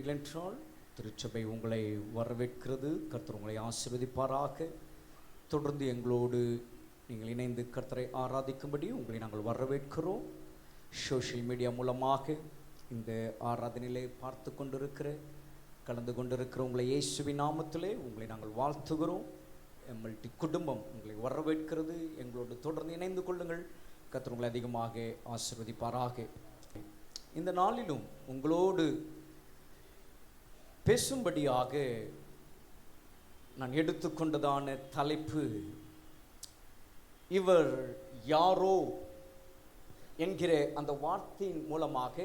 இருக்கிறீர்கள் என்றால் திருச்சபை உங்களை வரவேற்கிறது. கர்த்தர் உங்களை ஆசீர்வதிப்பாராக. தொடர்ந்து எங்களோடு நீங்கள் இணைந்து கர்த்தரை ஆராதிக்கும்படி உங்களை நாங்கள் வரவேற்கிறோம். சோஷியல் மீடியா மூலமாக இந்த ஆராதனையிலே பார்த்து கொண்டிருக்கிற கலந்து கொண்டிருக்கிற உங்களை இயேசுவின் நாமத்திலே உங்களை நாங்கள் வாழ்த்துகிறோம். எம்எல்டி குடும்பம் உங்களை வரவேற்கிறது. எங்களோடு தொடர்ந்து இணைந்து கொள்ளுங்கள். கர்த்தர் உங்களை அதிகமாக ஆசீர்வதிப்பாராக. இந்த நாளிலும் உங்களோடு பேசும்படியாக நான் எடுத்துக்கொண்டதான தலைப்பு, இவர் யாரோ என்கிற அந்த வார்த்தையின் மூலமாக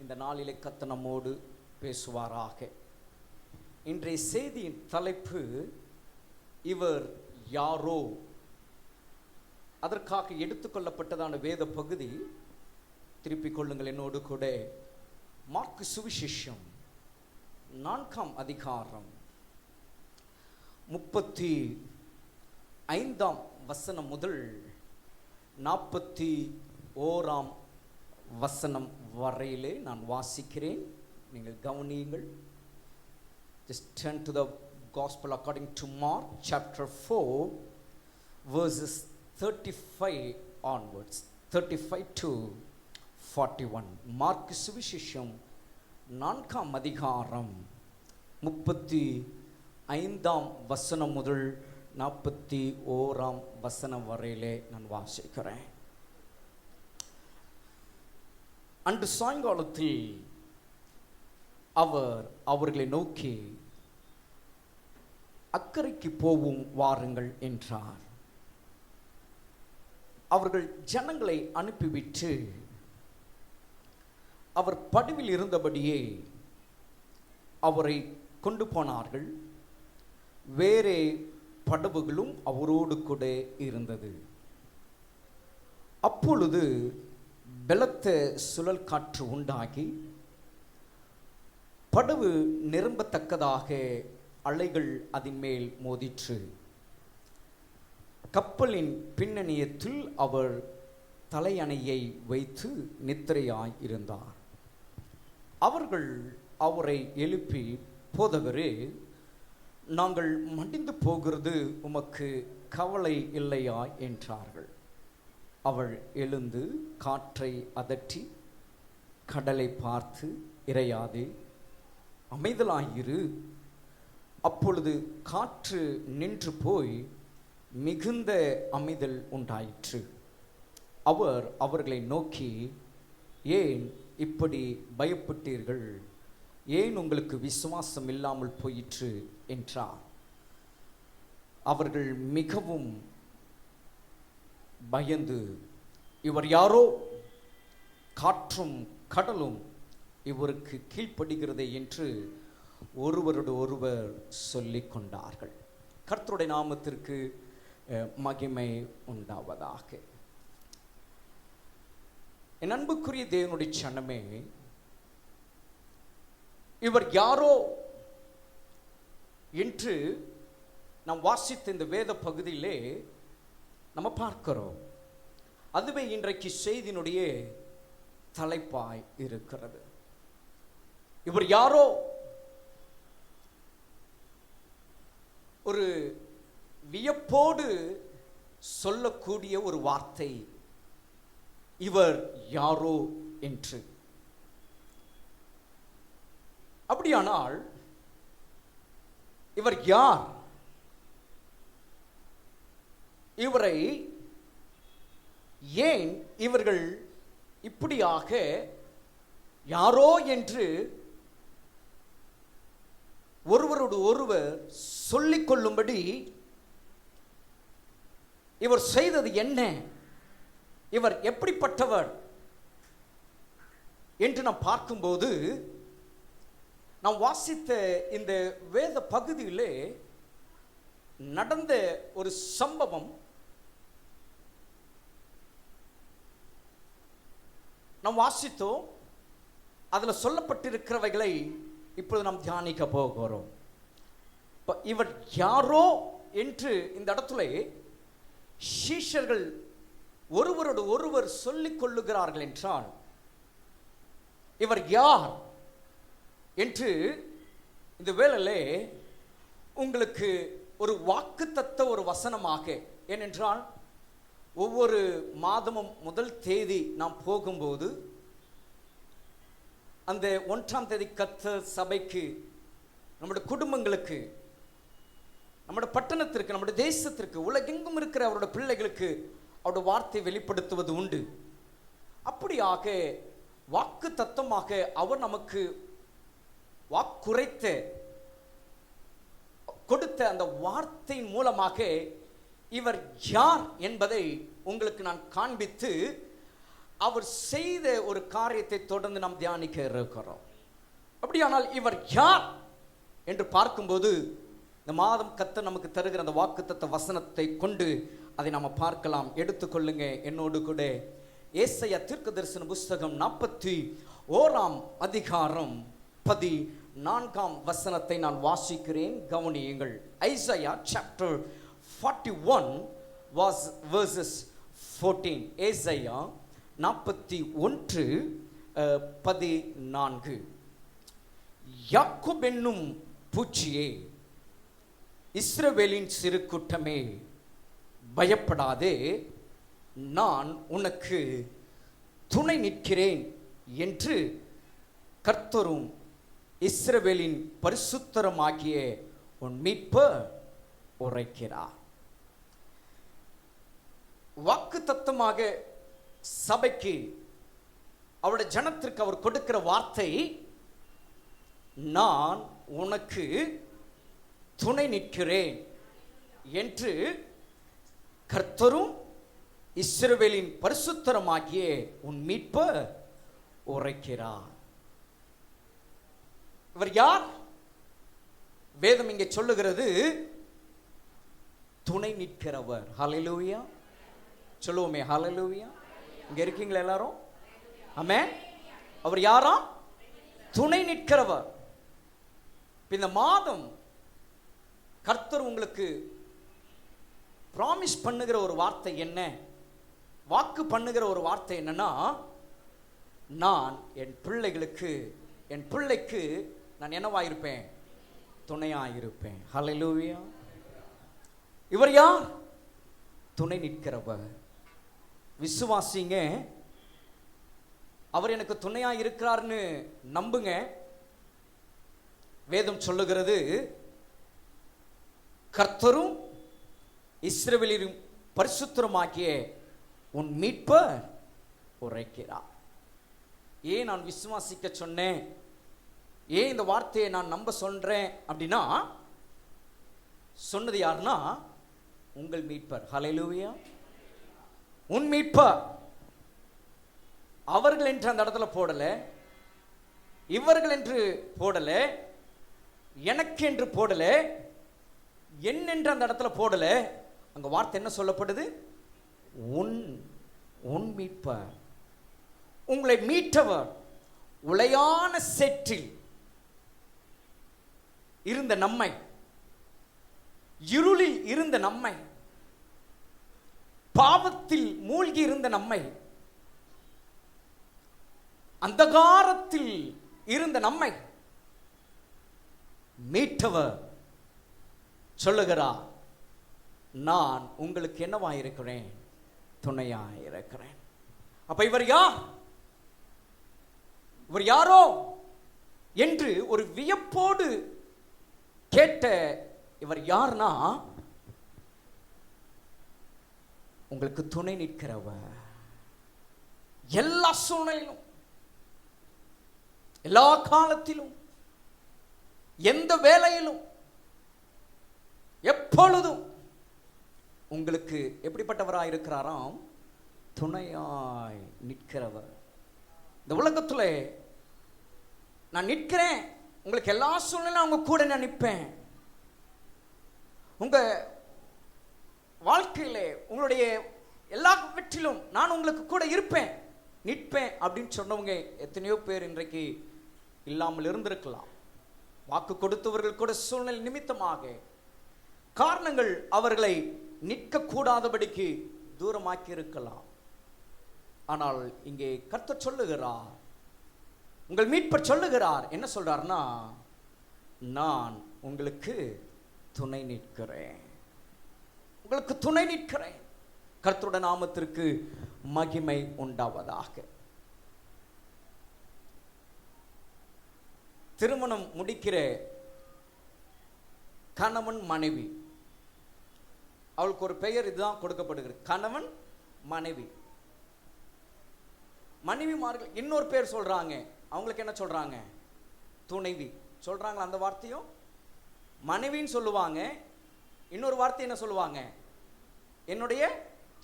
இந்த நாளிலே கர்த்தர் நம்மோடு பேசுவாராக. இன்றைய செய்தியின் தலைப்பு, இவர் யாரோ. அதற்காக எடுத்துக்கொள்ளப்பட்டதான வேத பகுதி திருப்பிக் கொள்ளுங்கள் என்னோடு கூட. மார்க்கு சுவிசேஷம் 4ஆம் அதிகாரம் 35ஆம் வசனம் முதல் 41ஆம் வசனம் வரையிலே நான் வாசிக்கிறேன். நீங்கள் கவனியுங்கள். Just turn to the Gospel according to Mark chapter 4 verses 35 onwards, 35 to 41. Mark சுவிசேஷம் 4ஆம் அதிகாரம் 35ஆம் வசனம் முதல் 41ஆம் வசனம் வரையிலே நான் வாசிக்கிறேன். அன்று சாயங்காலத்தில் அவர் அவர்களை நோக்கி, அக்கரைக்கு போவோம் வாருங்கள் என்றார். அவர்கள் ஜனங்களை அனுப்பிவிட்டு அவர் படவில் இருந்தபடியே அவரை கொண்டு போனார்கள். வேறே படவுகளும் அவரோடு கூட இருந்தது. அப்பொழுது பலத்த சுழல் காற்று உண்டாகி படவு நிரம்பத்தக்கதாக அலைகள் அதன் மேல் மோதிற்று. கப்பலின் பின்னணியத்தில் அவர் தலையணையை வைத்து நித்திரையாய் இருந்தார். அவர்கள் அவரை எழுப்பி, போதகரே, நாங்கள் மடிந்து போகிறது உமக்கு கவலை இல்லையா என்றார்கள். அவள் எழுந்து காற்றை அதட்டி கடலை பார்த்து, இறையாதே, அமைதலாயிரு. அப்பொழுது காற்று நின்று போய் மிகுந்த அமைதல் உண்டாயிற்று. அவர் அவர்களை நோக்கி, ஏன் இப்படி பயப்பட்டீர்கள்? ஏன் உங்களுக்கு விசுவாசம் இல்லாமல் போயிற்று என்றார். அவர்கள் மிகவும் பயந்து, இவர் யாரோ, காற்றும் கடலும் இவருக்கு கீழ்ப்படுகிறதே என்று ஒருவரோடு ஒருவர் சொல்லிக் கொண்டார்கள். கர்த்தருடைய நாமத்திற்கு மகிமை உண்டாவதாக. என் அன்புக்குரிய தேவனுடைய சனமே, இவர் யாரோ என்று நாம் வாசித்த இந்த வேத பகுதியிலே நம்ம பார்க்கிறோம். அதுவே இன்றைக்கு செய்தியினுடைய தலைப்பாய் இருக்கிறது. இவர் யாரோ ஒரு வியப்போடு சொல்லக்கூடிய ஒரு வார்த்தை, இவர் யாரோ என்று. அப்படியானால் இவர் யார்? இவரை ஏன் இவர்கள் இப்படியாக யாரோ என்று ஒருவரோடு ஒருவர் சொல்லிக் கொள்ளும்படி இவர் செய்தது என்ன? இவர் எப்படிப்பட்டவர் என்று நாம் பார்க்கும்போது, நாம் வாசித்த இந்த வேத பகுதியிலே நடந்த ஒரு சம்பவம் நாம் வாசித்தோம். அதில் சொல்லப்பட்டிருக்கிறவைகளை இப்பொழுது நாம் தியானிக்க போகிறோம். இவர் யாரோ என்று இந்த இடத்துல சீஷர்கள் ஒருவரோடு ஒருவர் சொல்லிக் கொள்ளுகிறார்கள் என்றால், இவர் யார்? என்று இந்த வேளையிலே உங்களுக்கு ஒரு வாக்குத்தத்த ஒரு வசனமாக, ஏனென்றால் ஒவ்வொரு மாதமும் முதல் தேதி நாம் போகும்போது அந்த 1ஆம் தேதி கர்த்தர் சபைக்கு, நம்முடைய குடும்பங்களுக்கு, நம்முடைய பட்டணத்திற்கு, நம்முடைய தேசத்திற்கு, உலகெங்கும் இருக்கிற அவருடைய பிள்ளைகளுக்கு அவருடைய வார்த்தை வெளிப்படுத்துவது உண்டு. அப்படியாக வாக்கு தத்தமாக அவர் நமக்கு வாக்குரைத்த கொடுத்த அந்த வார்த்தையின் மூலமாக இவர் யார் என்பதை உங்களுக்கு நான் காண்பித்து அவர் செய்த ஒரு காரியத்தை தொடர்ந்து நாம் தியானிக்க இருக்கிறோம். அப்படியானால் இவர் யார் என்று பார்க்கும்போது இந்த மாதம் கர்த்தர் நமக்கு தருகிற அந்த வாக்குத்தத்த வசனத்தை கொண்டு அதை நாம் பார்க்கலாம். எடுத்துக்கொள்ளுங்க என்னோடு கூட. ஏசாயா தீர்க்கதரிசன புஸ்தகம் 41ஆம் அதிகாரம் 14ஆம் வசனத்தை நான் வாசிக்கிறேன், கவனியுங்கள். Isaiah chapter 41 verses 14. ஏசாயா 41:14. யாக்கோபு என்னும் பூச்சியே, இஸ்ரவேலின் சிறு கூட்டமே, பயப்படாதே, நான் உனக்கு துணை நிற்கிறேன் என்று கர்த்தரும் இஸ்ரவேலின் பரிசுத்தருமாகிய உன் மீட்பர் உரைக்கிறார். வாக்கு தத்தமாக சபைக்கு, அவருடைய ஜனத்திற்கு அவர் கொடுக்கிற வார்த்தை, நான் உனக்கு துணை நிற்கிறேன் என்று கர்த்தரும் இஸ்ரவேலின் பரிசுத்தருமாகிய உன் மீட்பர் உரைக்கிறார். இவர் யார்? வேதம் இங்கே சொல்லுகிறது துணை நிற்கிறவர். ஹல்லேலூயா சொல்லுவோமே, ஹல்லேலூயா. இங்க இருக்கீங்களா எல்லாரும்? ஆமென். அவர் யாராம்? துணை நிற்கிறவர். இந்த மாதம் கர்த்தர் உங்களுக்கு ப்ராமிஸ் பண்ணுகிற ஒரு வார்த்தை என்ன, வாக்கு பண்ணுகிற ஒரு வார்த்தை என்னன்னா, நான் என் பிள்ளைகளுக்கு, என் பிள்ளைக்கு நான் என்னவாயிருப்பேன்? துணையாயிருப்பேன். ஹல்லேலூயா. இவர் யார்? துணை நிற்கிறவர். விசுவாசிங்க, அவர் எனக்கு துணையா இருக்கிறார்னு நம்புங்க. வேதம் சொல்லுகிறது, கர்த்தரும் இஸ்ரவேலின் பரிசுத்தருமாகிய உன் மீட்பர் உரைக்கிறார். ஏன் நான் விசுவாசிக்க சொன்னேன், ஏன் இந்த வார்த்தையை நான் நம்ப சொல்றேன் அப்படின்னா, சொன்னது யாருன்னா உங்கள் மீட்பர். ஹல்லேலூயா. உன் மீட்பர். அவர்கள் என்று அந்த இடத்துல போடல, இவர்கள் என்று போடல, எனக்கு என்று போடல, என் என்று அந்த இடத்துல போடல. அங்க வார்த்தை என்ன சொல்லப்படுது? உன் மீட்பர். உங்களை மீட்டவர். உளையான சேற்றில் இருந்த நம்மை, இருளில் இருந்த நம்மை, பாவத்தில் மூழ்கி இருந்த நம்மை, அந்தகாரத்தில் இருந்த நம்மை மீட்டவர் சொல்லுகிறார், நான் உங்களுக்கு என்னவாயிருக்கிறேன்? துணையாயிருக்கிறேன். அப்ப இவர் யார்? இவர் யாரோ என்று ஒரு வியப்போடு கேட்ட இவர் யார்னா, உங்களுக்கு துணை நிற்கிறவர். எல்லா சூழ்நிலையிலும், எல்லா காலத்திலும், எந்த வேலையிலும், எப்பொழுதும் உங்களுக்கு எப்படிப்பட்டவராய் இருக்கிறாராம்? துணையாய் நிற்கிறவர். இந்த உலகத்துல நான் நிற்கிறேன், உங்களுக்கு எல்லா சூழ்நிலையும் அவங்க கூட நான் நிற்பேன். உங்க வாழ்க்கையில, உங்களுடைய எல்லா வெற்றிலும் நான் உங்களுக்கு கூட இருப்பேன், நிற்பேன் அப்படின்னு சொன்னவங்க எத்தனையோ பேர் இன்றைக்கு இல்லாமல் இருந்திருக்கலாம். வாக்கு கொடுத்தவர்கள் கூட சூழ்நிலை நிமித்தமாக, காரணங்கள் அவர்களை நிற்க கூடாதபடிக்கு தூரமாக்கி இருக்கலாம். ஆனால் இங்கே கர்த்தர் சொல்லுகிறார், உங்கள் மீட்பர் சொல்லுகிறார், என்ன சொல்றார்னா, நான் உங்களுக்கு துணை நிற்கிறேன், உங்களுக்கு துணை நிற்கிறேன். கர்த்தருடைய நாமத்திற்கு மகிமை உண்டாவதாக. திருமணம் முடிக்கிற கணவன் மனைவி, அவளுக்கு ஒரு பெயர் இதுதான் கொடுக்கப்படுகிறது, கணவன் மனைவி. மனைவிமார்கள் இன்னொரு பேர் சொல்றாங்க, அவங்களுக்கு என்ன சொல்றாங்க, துணைவி சொல்றாங்க. அந்த வார்த்தையும் மனைவின்னு சொல்லுவாங்க. இன்னொரு வார்த்தை என்ன சொல்லுவாங்க, என்னுடைய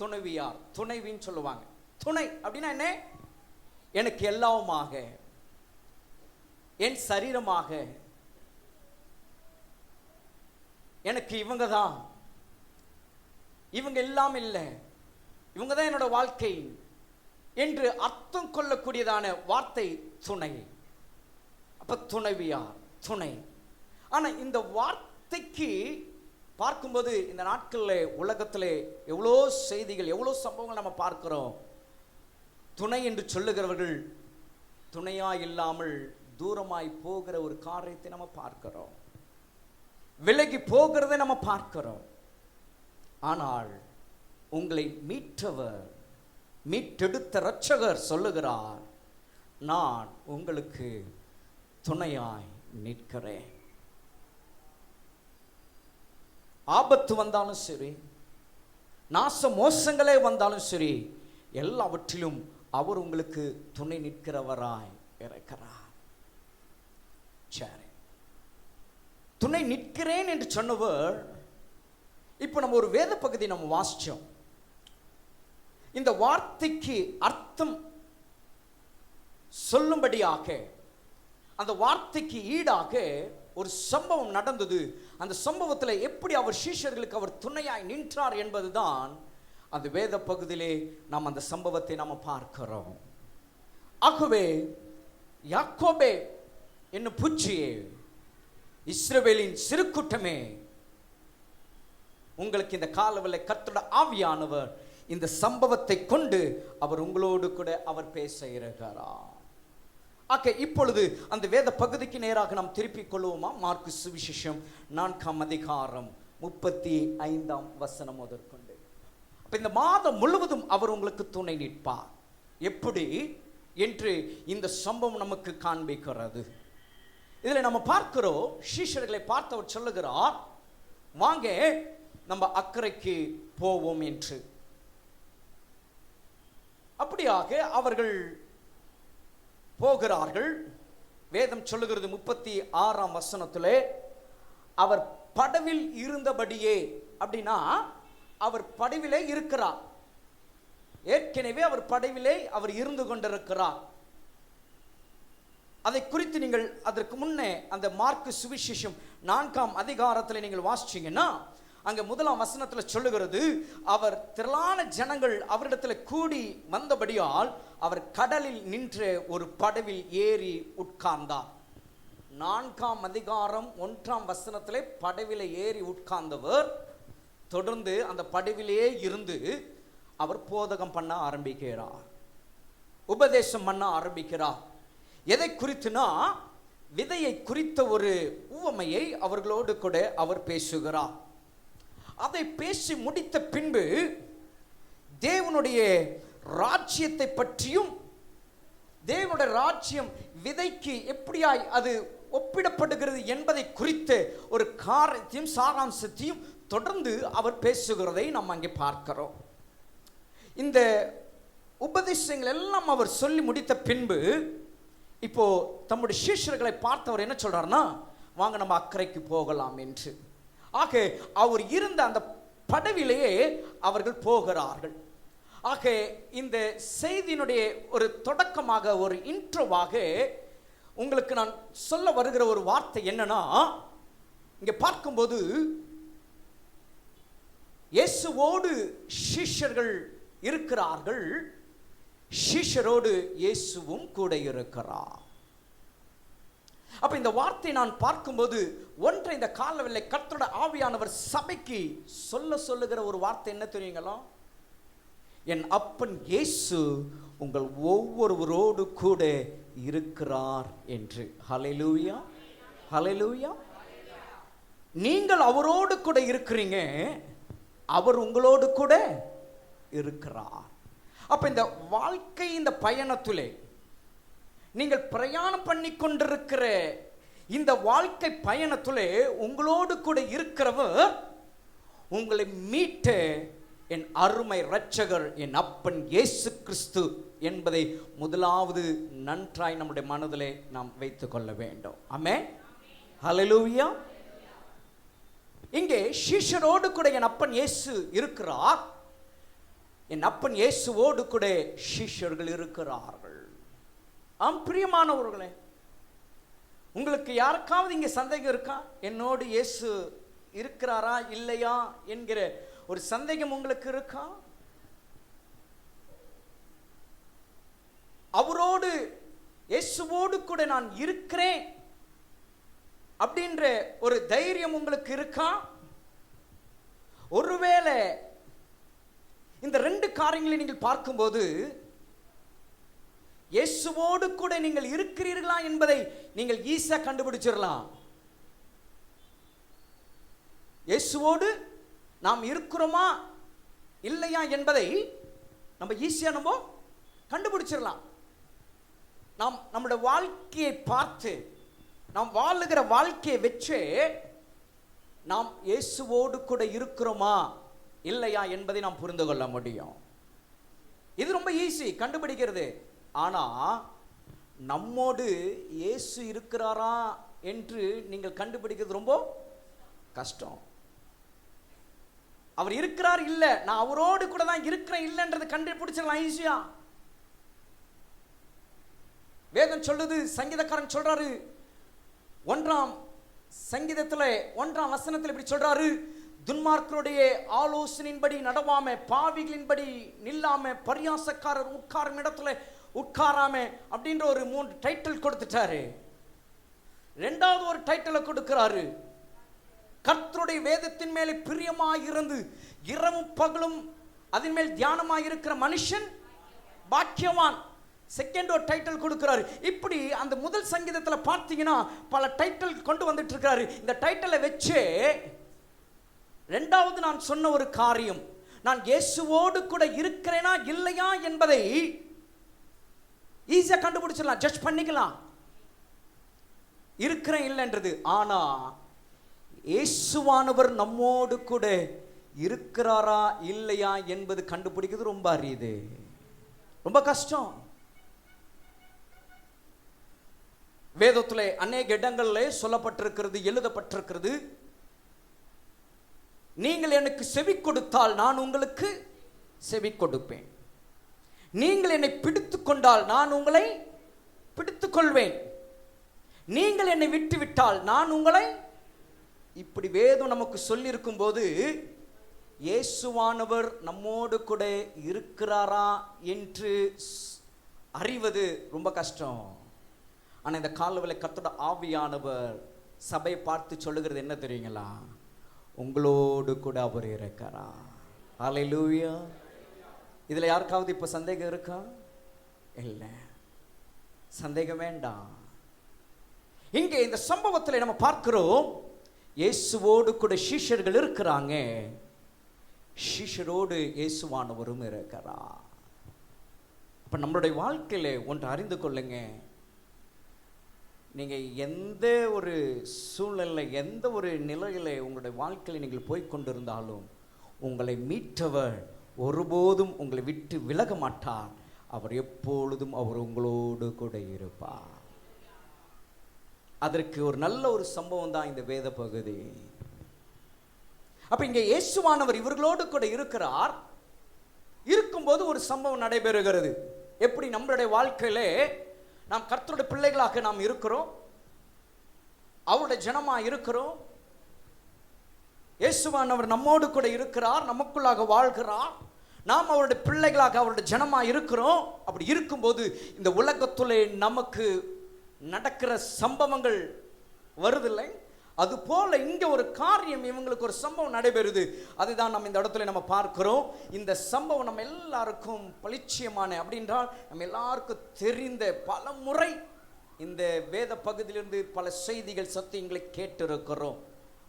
துணைவியார், துணைவின்னு சொல்லுவாங்க. துணை அப்படின்னா என்ன, எனக்கு எல்லாவுமாக, என் சரீரமாக, எனக்கு இவங்க தான், இவங்க எல்லாம் இல்லை, இவங்க தான் என்னோட வாழ்க்கை என்று அர்த்தம் கொள்ளக்கூடியதான வார்த்தை துணை. அப்ப துணைவியார், துணை. ஆனா இந்த வார்த்தைக்கு பார்க்கும்போது இந்த நாட்களில் உலகத்திலே எவ்வளோ செய்திகள், எவ்வளோ சம்பவங்கள் நம்ம பார்க்கிறோம். துணை என்று சொல்லுகிறவர்கள் துணையா இல்லாமல் தூரமாய் போகிற ஒரு காரியத்தை நம்ம பார்க்கிறோம், விலகி போகிறதை நம்ம பார்க்கிறோம். ஆனால் உங்களை மீட்டவர், மீட்டெடுத்த இரட்சகர் சொல்லுகிறார், நான் உங்களுக்கு துணையாய் நிற்கிறேன். ஆபத்து வந்தாலும் சரி, நாச மோசங்களே வந்தாலும் சரி, எல்லாவற்றிலும் அவர் உங்களுக்கு துணை நிற்கிறவராய் இருக்கிறார். சரி, துணை நிற்கிறேன் என்று சொன்னவர், இப்போ நம்ம ஒரு வேத பகுதி நம்ம வாசிச்சோம். இந்த வார்த்தைக்கு அர்த்தம் சொல்லும்படியாக, அந்த வார்த்தைக்கு ஈடாக ஒரு சம்பவம் நடந்தது. அந்த சம்பவத்தில் எப்படி அவர் சீஷர்களுக்கு அவர் துணையாய் நின்றார் என்பதுதான் அந்த வேத பகுதியிலே நாம் அந்த சம்பவத்தை நாம் பார்க்கிறோம். ஆகவே யாக்கோபே என்னும் பூச்சியே, இஸ்ரவேலின் சிறு கூட்டமே, உங்களுக்கு இந்த காலவெளி கர்த்தருடைய ஆவியானவர் இந்த சம்பவத்தை கொண்டு அவர் உங்களோடு கூட அவர் பேச இருக்கிறார். இப்பொழுது அந்த வேத பகுதிக்கு நேராக நாம் திருப்பிக் கொள்வோமா? மார்க்கு சுவிசேஷம் 4ஆம் அதிகாரம் 35ஆம் வசனம் முதற்கொண்டு. அப்ப இந்த மாதம் முழுவதும் அவர் உங்களுக்கு துணை நிற்பார். எப்படி என்று இந்த சம்பவம் நமக்கு காண்பிக்கிறது. இதில் நம்ம பார்க்கிறோம், சீஷர்களை பார்த்தவர் சொல்லுகிறார், வாங்க நம்ம அக்கறைக்கு போவோம் என்று. அப்படியாக அவர்கள் போகிறார்கள். வேதம் சொல்லுகிறது 36ஆம் வசனத்திலே, அவர் படவில் இருந்தபடியே, அப்படின்னா அவர் படவிலே இருக்கிறார், ஏற்கனவே அவர் படவிலே அவர் இருந்து கொண்டிருக்கிறார். அதை குறித்து நீங்கள் அதற்கு முன்னே அந்த மார்க்கு சுவிசேஷம் 4ஆம் அதிகாரத்தில் நீங்கள் வாசிச்சீங்கன்னா, அங்க 1ஆம் வசனத்தில் சொல்லுகிறது, அவர் திரளான ஜனங்கள் அவரிடத்தில் கூடி வந்தபடியால் அவர் கடலில் நின்று ஒரு படவில் ஏறி உட்கார்ந்தார். 4ஆம் அதிகாரம் 1ஆம் வசனத்திலே படவிலே ஏறி உட்கார்ந்தவர் தொடர்ந்து அந்த படவிலே இருந்து அவர் போதகம் பண்ண ஆரம்பிக்கிறார், உபதேசம் பண்ண ஆரம்பிக்கிறார். எதை குறித்துனா, விதையை குறித்த ஒரு உவமையை அவர்களோடு கூட அவர் பேசுகிறார். அதை பேசி முடித்த பின்பு தேவனுடைய ராஜ்யத்தை பற்றியும், தேவனுடைய ராஜ்யம் விதைக்கு எப்படியாய் அது ஒப்பிடப்படுகிறது என்பதை குறித்து ஒரு காரியத்தையும் சாராம்சத்தையும் தொடர்ந்து அவர் பேசுகிறதை நாம் அங்கே பார்க்கிறோம். இந்த உபதேசங்கள் எல்லாம் அவர் சொல்லி முடித்த பின்பு இப்போ தம்முடைய சீஷர்களை பார்த்தவர் என்ன சொல்றாருன்னா, வாங்க நம்ம அக்கறைக்கு போகலாம் என்று. ஆக அவர் இருந்த அந்த படவிலேயே அவர்கள் போகிறார்கள். ஆக இந்த செய்தியினுடைய ஒரு தொடக்கமாக, ஒரு இன்ட்ரோவாக உங்களுக்கு நான் சொல்ல வருகிற ஒரு வார்த்தை என்னன்னா, இங்க பார்க்கும்போது இயேசுவோடு சீஷர்கள் இருக்கிறார்கள், சீஷரோடு இயேசுவும் கூட இருக்கிறார். அப்ப இந்த வார்த்தை நான் பார்க்கும்போது, ஒன்றை இந்த காலவெளி கர்த்தருடைய ஆவியானவர் சபைக்கு சொல்லுகிற ஒரு வார்த்தை என்ன தெரியுங்களா? என் அப்பன் இயேசு உங்கள் ஒவ்வொருவரோடு கூட இருக்கிறார் என்று. ஹல்லேலூயா, ஹல்லேலூயா. நீங்கள் அவரோடு கூட இருக்கிறீங்க, அவர் உங்களோடு கூட இருக்கிறார். அப்ப இந்த வாழ்க்கை, இந்த பயணத்திலே நீங்கள் பிரயாணம் பண்ணி கொண்டிருக்கிற இந்த வாழ்க்கை பயணத்திலே உங்களோடு கூட இருக்கிறவர் உங்களை மீட்ட என் அருமை இரட்சகர், என் அப்பன் இயேசு கிறிஸ்து என்பதை முதலாவது நன்றாய் நம்முடைய மனதிலே நாம் வைத்துக் கொள்ள வேண்டும். ஆமென், ஹல்லேலூயா. இங்கே சீஷரோடு கூட என் அப்பன் இயேசு இருக்கிறார், என் அப்பன் இயேசுவோடு கூட சீஷர்கள் இருக்கிறார்கள். ஆம் பிரியமானவர்களே, உங்களுக்கு யாருக்காவது இங்கே சந்தேகம் இருக்கா? என்னோடு இயேசு இருக்கிறாரா இல்லையா என்கிற ஒரு சந்தேகம் உங்களுக்கு இருக்கா? அவரோடு இயேசுவோடு கூட நான் இருக்கிறேன் அப்படின்ற ஒரு தைரியம் உங்களுக்கு இருக்கா? ஒருவேளை இந்த ரெண்டு காரியங்களை நீங்கள் பார்க்கும்போது இயேசுவோடு கூட நீங்கள் இருக்கிறீர்களா என்பதை நீங்கள் ஈஸியா கண்டுபிடிச்சிடலாம். இயேசுவோடு நாம் இருக்கிறோமா இல்லையா என்பதை நம்ம ஈஸியா நம்ம கண்டுபிடிச்சிடலாம். நாம் நம்முடைய வாழ்க்கையை பார்த்து, நாம் வாழுகிற வாழ்க்கையை வச்சு நாம் இயேசுவோடு கூட இருக்கிறோமா இல்லையா என்பதை நாம் புரிந்து கொள்ள முடியும். இது ரொம்ப ஈஸி கண்டுபிடிக்கிறது. ஆனா நம்மோடு இயேசு இருக்கிறாரா என்று நீங்கள் கண்டுபிடிக்கிறது ரொம்ப கஷ்டம். அவர் இருக்கிறார் இல்ல, நான் அவரோடு கூட தான் இருக்கிறேன் இல்லைன்றது கண்டுபிடிச்சிடலாம் ஈஸியா. வேதம் சொல்லுது, சங்கீதக்காரன் சொல்றாரு, 1ஆம் சங்கீதத்தில் 1ஆம் வசனத்தில் இப்படி சொல்றாரு, துன்மார்க்கருடைய ஆலோசனையின்படி நடவாம, பாவிகளின்படி நில்லாம, பரியாசக்காரர் உட்காரும் இடத்துல உட்காராம அப்படின்ற ஒரு 3 டைட்டில் கொடுத்துட்டாரு. 2வது ஒரு டைட்டிலை கொடுக்கிறாரு, கர்த்தருடைய வேதத்தின் மேலே பிரியமாயிருந்து இரவும் பகலும் அதன் மேல் தியானமாயிருக்கிற மனுஷன் பாக்கியவான். செகண்ட் ஒரு டைட்டில் கொடுக்கிறாரு. இப்படி அந்த முதல் சங்கீதத்தில் பார்த்தீங்கன்னா பல டைட்டில் கொண்டு வந்துட்டு இருக்கிறாரு. இந்த டைட்டிலை வச்சு 2வது நான் சொன்ன ஒரு காரியம், நான் இயேசுவோடு கூட இருக்கிறேனா இல்லையா என்பதை ஈஸியா கண்டுபிடிச்சிடலாம், ஜட்ஜ் பண்ணிக்கலாம், இருக்கிறேன் இல்லைன்றது. ஆனா இயேசுவானவர் நம்மோடு கூட இருக்கிறாரா இல்லையா என்பது கண்டுபிடிக்கிறது ரொம்ப அரியுது, ரொம்ப கஷ்டம். வேதத்திலே அநேக இடங்களிலே சொல்லப்பட்டிருக்கிறது, எழுதப்பட்டிருக்கிறது, நீங்கள் எனக்கு செவி கொடுத்தால் நான் உங்களுக்கு செவி கொடுப்பேன், நீங்கள் என்னை பிடித்துக் கொண்டால் நான் உங்களை பிடித்துக் கொள்வேன், நீங்கள் என்னை விட்டு விட்டால் நான் உங்களை. இப்படி வேதம் நமக்கு சொல்லி இருக்கும் போது இயேசுவானவர் நம்மோடு கூட இருக்கிறாரா என்று அறிவது ரொம்ப கஷ்டம். ஆனால் இந்த காலவெளியில் கர்த்தருடைய ஆவியானவர் சபையை பார்த்து சொல்லுகிறது என்ன தெரியுங்களா? உங்களோடு கூட அவர் இருக்கிறார். ஹல்லேலூயா. இதில் யாருக்காவது இப்போ சந்தேகம் இருக்கா? இல்லை, சந்தேகம் வேண்டாம். இங்கே இந்த சம்பவத்தில் நம்ம பார்க்கிறோம், இயேசுவோடு கூட சீஷர்கள் இருக்கிறாங்க, சீஷரோடு இயேசுவானவரும் இருக்கிறார். அப்போ நம்மளுடைய வாழ்க்கையில் ஒன்று அறிந்து கொள்ளுங்க, நீங்கள் எந்த ஒரு சூழ்நிலை, எந்த ஒரு நிலையில் உங்களுடைய வாழ்க்கையில் நீங்கள் போய்கொண்டிருந்தாலும் உங்களை மீட்டவர் ஒருபோதும் உங்களை விட்டு விலக மாட்டார். அவர் எப்பொழுதும் அவர் உங்களோடு கூட இருப்பார். அதற்கு ஒரு நல்ல ஒரு சம்பவம் தான் இந்த வேத பகுதி. அப்ப இங்கே இயேசுவானவர் இவர்களோடு கூட இருக்கிறார். இருக்கும்போது ஒரு சம்பவம் நடைபெறுகிறது. எப்படி நம்மளுடைய வாழ்க்கையிலே நாம் கர்த்தருடைய பிள்ளைகளாக நாம் இருக்கிறோம், அவருடைய ஜனமா இருக்கிறோம், இயேசுவானவர் நம்மோடு கூட இருக்கிறார், நமக்குள்ளாக வாழ்கிறார், நாம் அவருடைய பிள்ளைகளாக அவருடைய ஜனமா இருக்கிறோம். அப்படி இருக்கும்போது இந்த உலகத்திலே நமக்கு நடக்கிற சம்பவங்கள் வருதில்லை, அது போல இங்க ஒரு காரியம், இவங்களுக்கு ஒரு சம்பவம் நடைபெறுது. அதுதான் நம்ம இந்த இடத்துல நம்ம பார்க்கிறோம். இந்த சம்பவம் நம்ம எல்லாருக்கும் பரிச்சயமான, அப்படின்றால் நம்ம எல்லாருக்கும் தெரிந்த, பல முறை இந்த வேத பகுதியிலிருந்து பல செய்திகள், சத்தியங்களை கேட்டிருக்கிறோம்.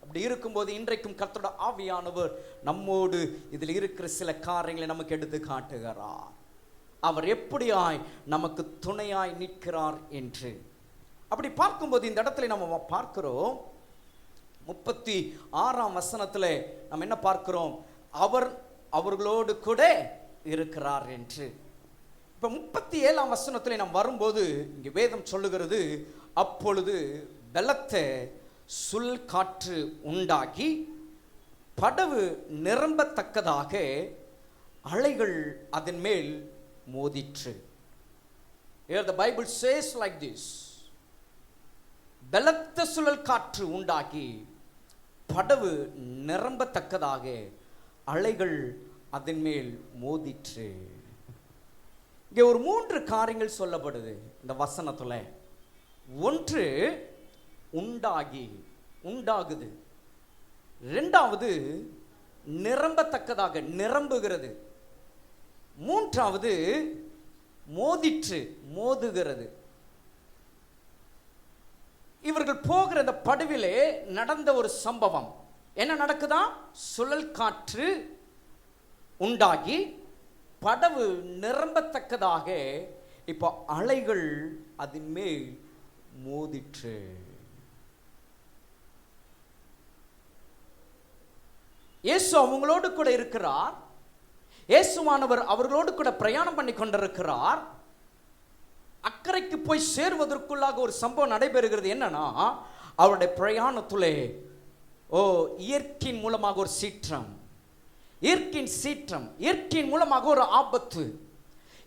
அப்படி இருக்கும்போது இன்றைக்கும் கர்த்தருடைய ஆவியானவர் நம்மோடு இதில் இருக்கிற சில காரியங்களை நமக்கு எடுத்து காட்டுகிறார். அவர் எப்படியாய் நமக்கு துணையாய் நிற்கிறார் என்று. அப்படி பார்க்கும்போது இந்த இடத்துல நம்ம பார்க்கிறோம், 36ஆம் வசனத்தில் நம்ம என்ன பார்க்கிறோம்? அவர் அவர்களோடு கூட இருக்கிறார் என்று. இப்போ 37ஆம் வசனத்தில் நாம் வரும்போது இங்கே வேதம் சொல்லுகிறது, அப்பொழுது பலத்த சுழல் காற்று உண்டாகி படவு நிரம்பத்தக்கதாக அலைகள் அதன் மேல் மோதிற்று. Here the Bible says like this, பலத்த சுழல் காற்று உண்டாகி படவு நிரம்பத்தக்கதாக அலைகள் அதன் மேல் மோதிற்று. இங்கே ஒரு 3 காரியங்கள் சொல்லப்படுது இந்த வசனத்துல. ஒன்று, உண்டாகி, உண்டாகுது. இரண்டாவது, நிரம்பத்தக்கதாக, நிரம்புகிறது. மூன்றாவது, மோதிற்று, மோதுகிறது. இவர்கள் போகிற இந்த படவிலே நடந்த ஒரு சம்பவம் என்ன நடக்குதா? சுழல் காற்று உண்டாகி படவு நிரம்பத்தக்கதாக இப்போ அலைகள் அதன் மேல் மோதிற்று. இயேசு அவங்களோடு கூட இருக்கிறார். இயேசுவானவர் அவர்களோடு கூட பிரயாணம் பண்ணி கொண்டிருக்கிறார். அக்கறைக்கு போய் சேருவதற்குள்ளாக ஒரு சம்பவம் நடைபெறுகிறது. என்னன்னா, அவருடைய பிரயாணத்திலே இயற்கையின் மூலமாக ஒரு சீற்றம், இயற்கையின் சீற்றம், இயற்கையின் மூலமாக ஒரு ஆபத்து,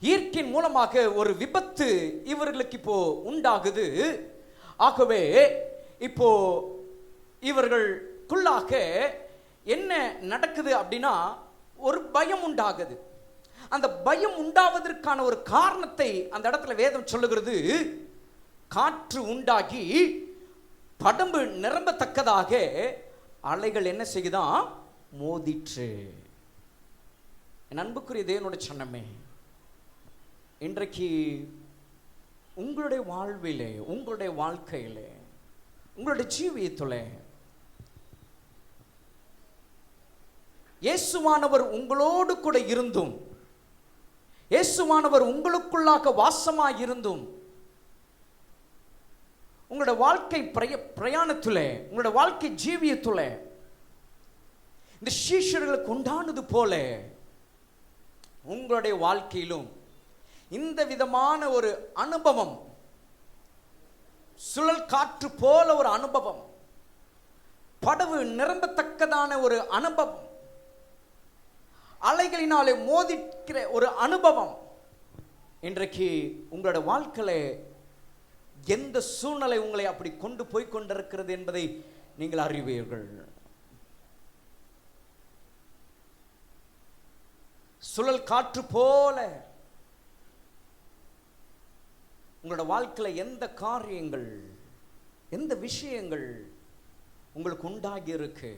இயற்கையின் மூலமாக ஒரு விபத்து இவர்களுக்கு இப்போ உண்டாகுது. ஆகவே இப்போ இவர்களுக்குள்ளாக என்ன நடக்குது அப்படின்னா, ஒரு பயம் உண்டாகுது. அந்த பயம் உண்டாவதற்கான ஒரு காரணத்தை அந்த இடத்துல வேதம் சொல்லுகிறது. காற்று உண்டாகி படம்பு நிரம்பத்தக்கதாக அலைகள் என்ன செய்யுதான்? மோதிற்று. என் அன்புக்குரிய தேவனுடைய சொன்னமே, இன்றைக்கு உங்களுடைய வாழ்விலே, உங்களுடைய வாழ்க்கையிலே, உங்களுடைய ஜீவியத்திலே இயேசுவானவர் உங்களோடு கூட இருந்தும், இயேசுவானவர் உங்களுக்குள்ளாக வாசமாய் இருந்தும், உங்களுடைய வாழ்க்கை பிரயாணத்தில், உங்களுடைய வாழ்க்கை ஜீவியத்தில் இந்த சீஷர்களுக்கு உண்டானது போல உங்களுடைய வாழ்க்கையிலும் இந்த விதமான ஒரு அனுபவம், சுழல் காற்று போல ஒரு அனுபவம், படவு நிரம்பத்தக்கதான ஒரு அனுபவம், அலைகளினாலே மோதிக்கிற ஒரு அனுபவம் இன்றைக்கு உங்களோட வாழ்க்கையில எந்த சூழ்நிலை உங்களை அப்படி கொண்டு போய் கொண்டிருக்கிறது என்பதை நீங்கள் அறிவீர்கள். சுழல் காற்று போல உங்களோட வாழ்க்கையில எந்த காரியங்கள், எந்த விஷயங்கள் உங்களுக்கு உண்டாகி இருக்கு,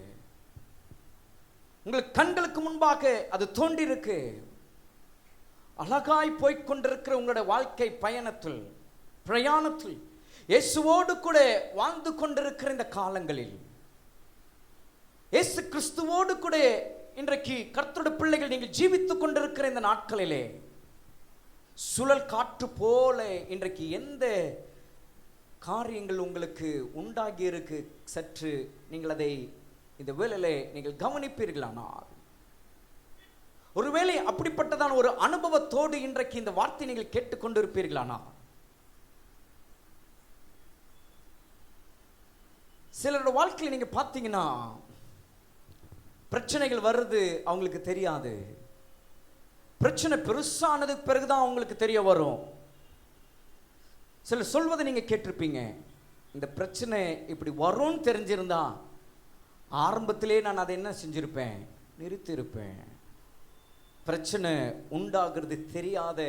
உங்களுக்கு கண்களுக்கு முன்பாக அது தோன்றி இருக்கு. அழகாய் போய்கொண்டிருக்கிற உங்களுடைய வாழ்க்கை பயணத்தில், பிரயாணத்தில் இயேசுவோடு கூட வாழ்ந்து கொண்டிருக்கிற இந்த காலங்களில், இயேசு கிறிஸ்துவோடு கூட இன்றைக்கு கர்த்தருடைய பிள்ளைகள் நீங்கள் ஜீவித்துக் கொண்டிருக்கிற இந்த நாட்களிலே சுழல் காற்று போல இன்றைக்கு எந்த காரியங்கள் உங்களுக்கு உண்டாகி இருக்கு, சற்று நீங்கள் அதை இந்த வேளையிலே நீங்கள் கவனிப்பீர்களானால், ஒருவேளை அப்படிப்பட்டதான ஒரு அனுபவத்தோடு இன்றைக்கு இந்த வார்த்தை நீங்கள் கேட்டுக்கொண்டிருப்பீர்களானால், சிலரோட வாழ்க்கையில் நீங்க பார்த்தீங்கன்னா பிரச்சனைகள் வருது, அவங்களுக்கு தெரியாது. பிரச்சனை பெருசானதுக்கு பிறகுதான் அவங்களுக்கு தெரிய வரும். சிலர் சொல்வதை நீங்க கேட்டிருப்பீங்க, இந்த பிரச்சனை இப்படி வரும்னு தெரிஞ்சிருந்தா ஆரம்பத்திலே நான் அதை என்ன செஞ்சிருப்பேன், நிறுத்தியிருப்பேன். பிரச்சனை உண்டாகிறது தெரியாத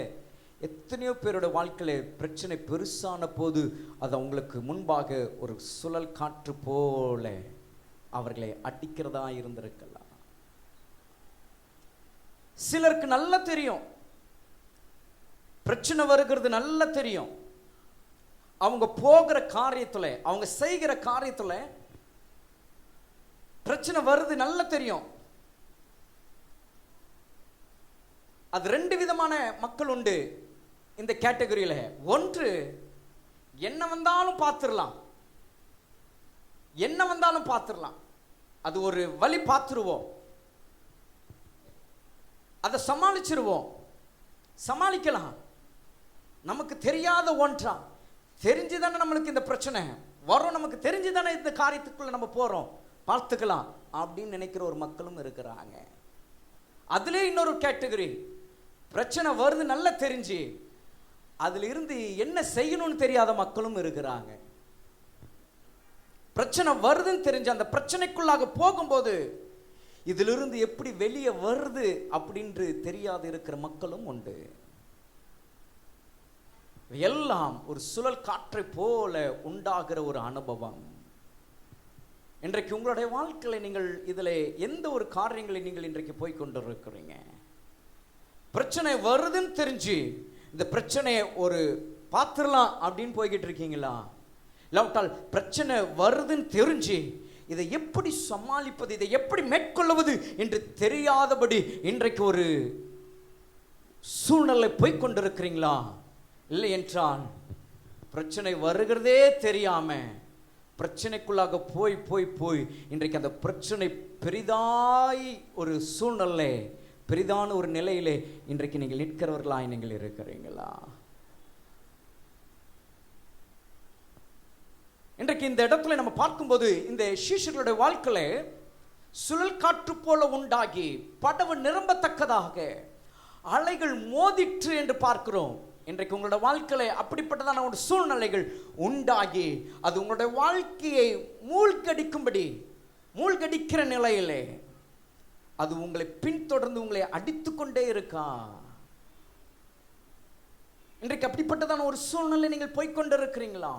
எத்தனையோ பேரோட வாழ்க்கையில் பிரச்சனை பெருசான போது அது அவங்களுக்கு முன்பாக ஒரு சுழல் காற்று போல அவர்களை அடிக்கிறதா இருந்திருக்கலாம். சிலருக்கு நல்லா தெரியும், பிரச்சனை வருகிறது நல்லா தெரியும். அவங்க போகிற காரியத்துல, அவங்க செய்கிற காரியத்துல பிரச்சனை வருது நல்லா தெரியும். அது ரெண்டு விதமான மக்கள் உண்டு இந்த கேட்டகரியில. ஒன்று, என்ன வந்தாலும் பார்த்துடலாம், என்ன வந்தாலும் பார்த்துடலாம், அது ஒரு வழி பார்த்துருவோம், அதை சமாளிச்சிருவோம், சமாளிக்கலாம். நமக்கு தெரியாத ஒன்றா, தெரிஞ்சுதானே நம்மளுக்கு இந்த பிரச்சனை வரும், நமக்கு தெரிஞ்சுதானே இந்த காரியத்துக்குள்ள நம்ம போறோம், பார்த்துக்கலாம் அப்படின்னு நினைக்கிற ஒரு மக்களும் இருக்கிறாங்க. அதுல இன்னொரு கேட்டகரி, பிரச்சனை வருது நல்லா தெரிஞ்சு அதுல இருந்து என்ன செய்யணும்னு தெரியாத மக்களும் இருக்கிறாங்க. பிரச்சனை வருதுன்னு தெரிஞ்சு அந்த பிரச்சனைக்குள்ளாக போகும்போது இதிலிருந்து எப்படி வெளியே வருது அப்படின்னு தெரியாது இருக்கிற மக்களும் உண்டு. எல்லாம் ஒரு சுழல் காற்றை போல உண்டாகிற ஒரு அனுபவம். இன்றைக்கு உங்களுடைய வாழ்க்கையில நீங்கள் இதில் எந்த ஒரு காரியங்களை நீங்கள் இன்றைக்கு போய் கொண்டிருக்கிறீங்க? பிரச்சனை வருதுன்னு தெரிஞ்சு இந்த பிரச்சனையை ஒரு பார்த்துடலாம் அப்படின்னு போய்கிட்டு இருக்கீங்களா? இல்லாவிட்டால் பிரச்சனை வருதுன்னு தெரிஞ்சு இதை எப்படி சமாளிப்பது, இதை எப்படி மேற்கொள்வது என்று தெரியாதபடி இன்றைக்கு ஒரு சூழ்நிலை போய் கொண்டிருக்கிறீங்களா? இல்லை என்றால் பிரச்சனை வருகிறதே தெரியாம பிரச்சனைக்குள்ளாக போய் போய் போய் இன்றைக்கு அந்த பிரச்சனை பெரிதாய் ஒரு சூழ்நிலை, பெரிதான ஒரு நிலையிலே இன்றைக்கு நீங்கள் நிற்கிறவர்களாய் நீங்கள் இருக்கிறீங்களா? இன்றைக்கு இந்த இடத்துல நம்ம பார்க்கும்போது இந்த சீஷர்களுடைய வாழ்க்கையில சுழல் காற்று போல உண்டாகி படவு நிரம்பத்தக்கதாக அலைகள் மோதிற்று என்று பார்க்கிறோம். இன்றைக்கு உங்களோட வாழ்க்கையில அப்படிப்பட்டதான ஒரு சூழ்நிலைகள் உண்டாகி அது உங்களுடைய வாழ்க்கையை மூழ்கடிக்கும்படி, மூழ்கடிக்கிற நிலையிலே அது உங்களை பின்தொடர்ந்து உங்களை அடித்து கொண்டே இருக்கா? இன்றைக்கு அப்படிப்பட்டதான ஒரு சூழ்நிலை நீங்கள் போய்கொண்டிருக்கிறீங்களா?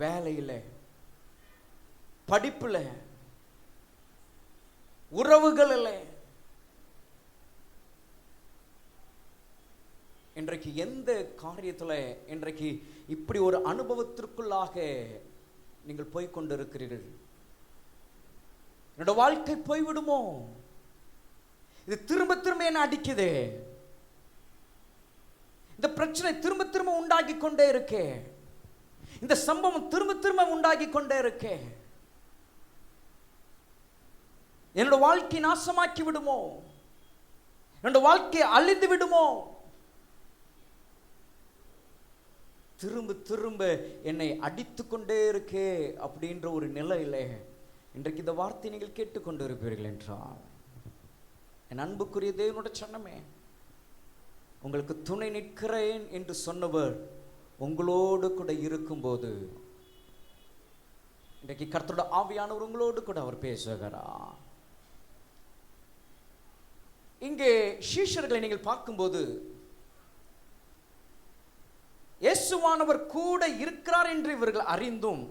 வேலையில், படிப்புல, உறவுகளில், இன்றைக்கு எந்த காரியத்தில் இன்றைக்கு இப்படி ஒரு அனுபவத்திற்குள்ளாக நீங்கள் போய்கொண்டிருக்கிறீர்கள்? என்னோட வாழ்க்கை போய்விடுமோ? இது திரும்ப திரும்ப என்ன அடிக்குது, இந்த பிரச்சனை திரும்ப திரும்ப உண்டாகி கொண்டே இருக்கே, இந்த சம்பவம் திரும்ப திரும்ப உண்டாகி கொண்டே இருக்கே, என்னோட வாழ்க்கை நாசமாக்கி விடுமோ, என்னோட வாழ்க்கை அழிந்து விடுமோ? திரும்ப திரும்ப என்னை அடித்து கொண்டே இருக்கே அப்படின்ற ஒரு நிலையில இன்றைக்கு இந்த வார்த்தை நீங்கள் கேட்டுக்கொண்டு இருப்பீர்கள் என்றால், என் அன்புக்குரிய தேவனுடைய சொன்னமே, உங்களுக்கு துணை நிற்கிறேன் என்று சொன்னவர் உங்களோடு கூட இருக்கும்போது இன்றைக்கு கர்த்தருடைய ஆவியானவர் உங்களோடு கூட அவர் பேசுகிறார். இங்கே சீஷர்களை நீங்கள் பார்க்கும்போது இயேசுவானவர் கூட இருக்கிறார் என்று இவர்கள் அறிந்தும்,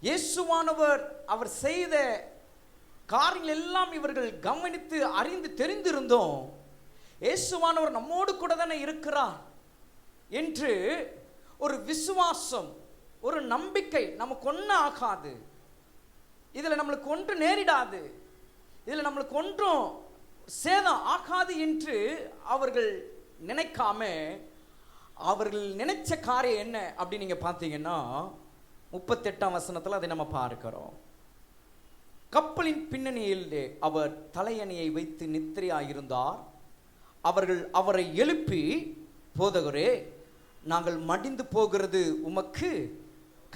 இயேசுவானவர் அவர் செய்த காரியங்கள் எல்லாம் இவர்கள் கவனித்து அறிந்து தெரிந்திருந்தோம், இயேசுவானவர் நம்மோடு கூட தானே இருக்கிறார் என்று ஒரு விசுவாசம், ஒரு நம்பிக்கை, நமக்கு ஒன்றும் ஆகாது, இதில் நம்மளுக்கு ஒன்று நேரிடாது, இதில் நம்மளுக்கு ஒன்றும் சேதம் ஆகாது என்று அவர்கள் நினைக்காம, அவர்கள் நினைச்ச காரியம் என்ன அப்படின்னு நீங்க பார்த்தீங்கன்னா 38ஆம் வசனத்தில் அதை நம்ம பார்க்கிறோம். கப்பலின் பின்னணியில் அவர் தலையணையை வைத்து நித்திரையாயிருந்தார். அவர்கள் அவரை எழுப்பி, போதகரே, நாங்கள் மடிந்து போகிறது உமக்கு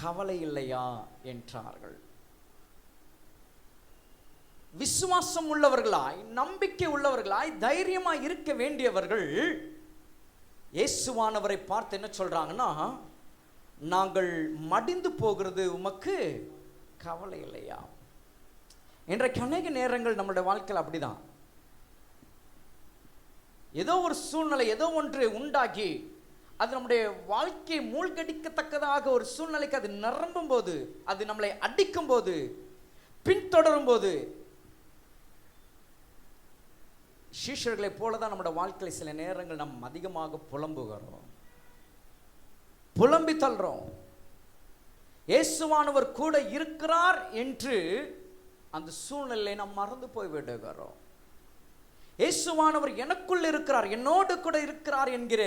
கவலை இல்லையா என்றார்கள். விசுவாசம் உள்ளவர்களாய், நம்பிக்கை உள்ளவர்களாய், தைரியமாய் இருக்க வேண்டியவர்கள் இயேசுவானவரை பார்த்து என்ன சொல்றாங்கன்னா, நாங்கள் மடிந்து போகிறது உமக்கு கவலை இல்லையா? இன்றைக்கு அநேக நேரங்கள் நம்மளுடைய வாழ்க்கையில் அப்படிதான். ஏதோ ஒரு சூழ்நிலை, ஏதோ ஒன்று உண்டாகி அது நம்முடைய வாழ்க்கையை மூழ்கடிக்கத்தக்கதாக ஒரு சூழ்நிலைக்கு அது நிரம்பும் போது, அது நம்மளை அடிக்கும் போது, பின்தொடரும் போது, சீஷர்களை போலதான் நம்முடைய வாழ்க்கையில் சில நேரங்கள் நாம் அதிகமாக புலம்புகிறோம், புலம்பி தள்ளுறோம். இயேசுவானவர் கூட இருக்கிறார் என்று அந்த சூழ்நிலையை நாம் மறந்து போய் விடுகிறோம். இயேசுவானவர் எனக்குள் இருக்கிறார், என்னோடு கூட இருக்கிறார் என்கிற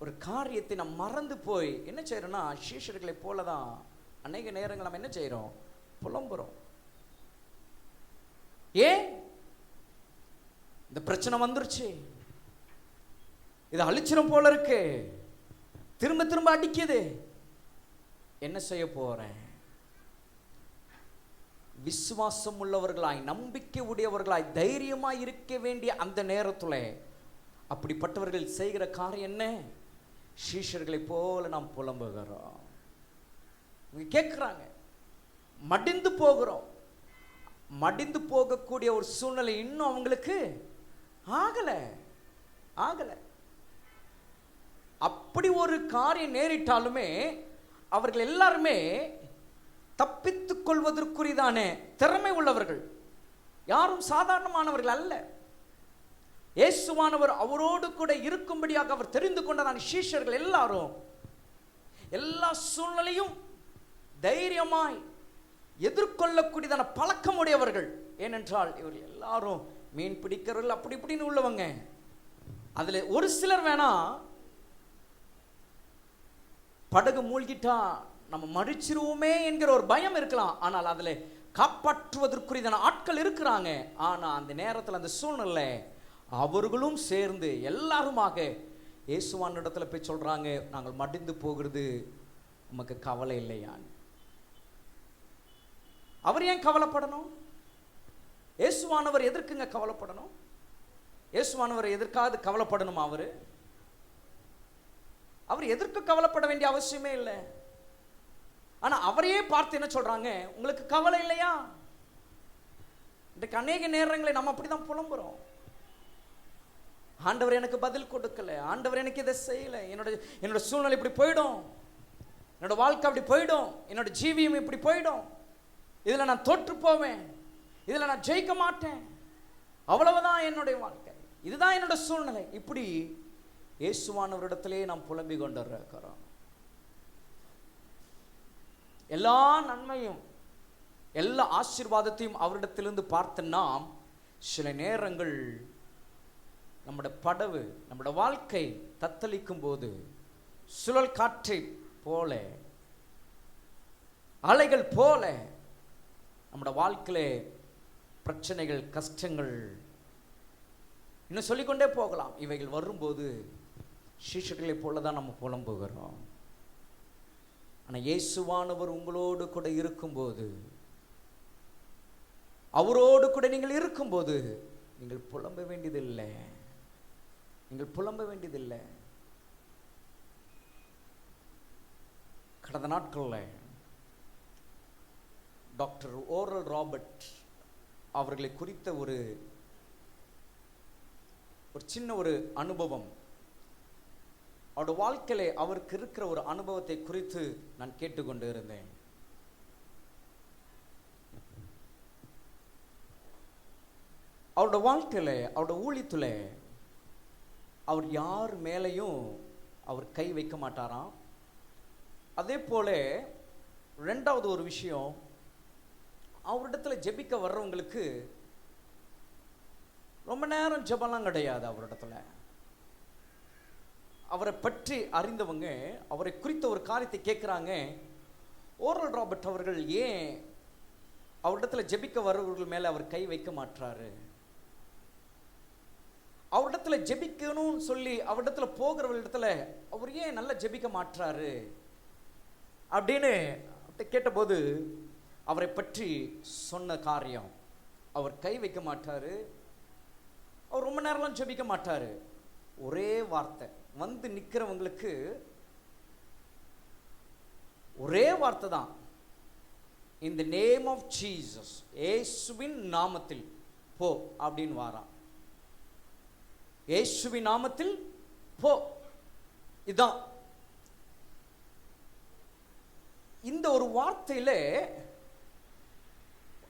ஒரு காரியத்தை நாம் மறந்து போய் என்ன செய்யறோம்னா, சீஷர்களை போலதான் அநேக நேரங்கள் நம்ம என்ன செய்யறோம், புலம்புறோம். ஏன்? இந்த பிரச்சனை வந்துருச்சு, இது அழிச்சிரும் போல இருக்கு, திரும்ப திரும்ப அடிக்குது, என்ன செய்ய போறேன்? விசுவாசம் உள்ளவர்களாய், நம்பிக்கை உடையவர்களாய், தைரியமாய் இருக்க வேண்டிய அந்த நேரத்தில் அப்படிப்பட்டவர்கள் செய்கிற காரியம் என்ன? சீஷர்களை போல நாம் புலம்புகிறோம். கேட்கிறாங்க, மடிந்து போகிறோம். மடிந்து போகக்கூடிய ஒரு சூழ்நிலை இன்னும் அவங்களுக்கு ஆகல. அப்படி ஒரு காரியம் நேரிட்டாலுமே அவர்கள் எல்லாருமே தப்பித்துக் கொள்வதற்குரியதான திறமை உள்ளவர்கள், யாரும் சாதாரணமானவர்கள் அல்ல. இயேசுவானவர் அவரோடு கூட இருக்கும்படியாக அவர் தெரிந்து கொண்டதான சீஷர்கள் எல்லாரும் எல்லா சூழ்நிலையும் தைரியமாய் எதிர்கொள்ளக்கூடியதான பழக்கமுடையவர்கள். ஏனென்றால் இவர்கள் எல்லாரும் மீன் பிடிக்கிறவர்கள், அப்படி இப்படின்னு உள்ளவங்க. அதுல ஒரு சிலர் வேணா படகு மூழ்கிட்டா நம்ம மடிச்சிருவோமே என்கிற ஒரு பயம் இருக்கலாம், ஆனால் அதுல காப்பாற்றுவதற்குரியதான ஆட்கள் இருக்கிறாங்க. ஆனா அந்த நேரத்தில், அந்த சூழ்நிலை, அவர்களும் சேர்ந்து எல்லாருமாக இயேசுவான் இடத்துல போய் சொல்றாங்க, நாங்கள் மடிந்து போகிறது உமக்கு கவலை இல்லையான்னு. அவர் ஏன் கவலைப்படணும்? இயேசுவானவர் எதற்குங்க கவலைப்படணும்? இயேசுவானவர் எதற்காவது கவலைப்படணுமா? அவர் எதற்கு கவலைப்பட வேண்டிய அவசியமே இல்லை. ஆனா அவரையே பார்த்து என்ன சொல்றாங்க, உங்களுக்கு கவலை இல்லையா? இன்றைக்கு அநேக நேரங்களை நம்ம அப்படிதான் புலம்புறோம். ஆண்டவர் எனக்கு பதில் கொடுக்கல, ஆண்டவர் எனக்கு இதை செய்யல, என்னோட சூழ்நிலை இப்படி போயிடும், என்னோட வாழ்க்கை அப்படி போயிடும், என்னோட ஜீவியம் இப்படி போயிடும், இதுல நான் தோற்று போவேன், இதுல நான் ஜெயிக்க மாட்டேன், அவ்வளவுதான் என்னுடைய வாழ்க்கை, இதுதான் என்னோட சூழ்நிலை. இப்படி இயேசுவானவரிடத்திலே நாம் புலம்பிக் கொண்டிருக்கிறோம். எல்லா நன்மையும் எல்லா ஆசீர்வாதத்தையும் அவரிடத்திலிருந்து பார்த்த நாம் சில நேரங்கள் நம்முடைய படவு, நம்முடைய வாழ்க்கை தத்தளிக்கும் போது சுழல் காற்றை போல, அலைகள் போல நம்முடைய வாழ்க்கையிலே பிரச்சனைகள், கஷ்டங்கள், இன்னும் சொல்லிக்கொண்டே போகலாம். இவைகள் வரும்போது சீஷர்களை போலதான் நம்ம புலம்புகிறோம். ஆனா இயேசுவானவர் உங்களோடு கூட இருக்கும்போது, அவரோடு கூட நீங்கள் இருக்கும்போது நீங்கள் புலம்ப வேண்டியதில்லை, நீங்கள் புலம்ப வேண்டியதில்லை. கடந்த நாட்களில் டாக்டர் ஓரல் ராபர்ட் அவர்களை குறித்த ஒரு சின்ன ஒரு அனுபவம், அவருடைய வாழ்க்கையில அவருக்கு இருக்கிற ஒரு அனுபவத்தை குறித்து நான் கேட்டுக்கொண்டு இருந்தேன். அவருடைய வாழ்க்கையில, அவருடைய ஊழியத்துல அவர் யார் மேலையும் அவர் கை வைக்க மாட்டாராம். அதே போல ரெண்டாவது ஒரு விஷயம், அவரிடத்துல ஜெபிக்க வர்றவங்களுக்கு ரொம்ப நேரம் ஜெபம்லாம் கிடையாது. அவரிடத்துல அவரை பற்றி அறிந்தவங்க அவரை குறித்த ஒரு காரியத்தை கேட்குறாங்க. ஓரல் ராபர்ட் அவர்கள் ஏன் அவரிடத்துல ஜெபிக்க வர்றவர்கள் மேலே அவர் கை வைக்க மாட்டாரு, அவரிடத்துல ஜெபிக்கணும்னு சொல்லி அவரிடத்துல போகிறவர்களிடத்துல அவர் ஏன் நல்லா ஜெபிக்க மாட்டாரு அப்படின்னு கேட்டபோது அவரை பற்றி சொன்ன காரியம், அவர் கை வைக்க மாட்டாரு, அவர் ரொம்ப நேரம்லாம் ஜெபிக்க மாட்டாரு. ஒரே வார்த்தை, வந்து நிற்கிறவங்களுக்கு ஒரே வார்த்தை தான், இன் தி நேம் ஆஃப் ஜீசஸ், இயேசுவின் நாமத்தில் போ அப்படின்னு வாரான். இயேசுவின் நாமத்தில் போ. இதான் இந்த ஒரு வார்த்தையில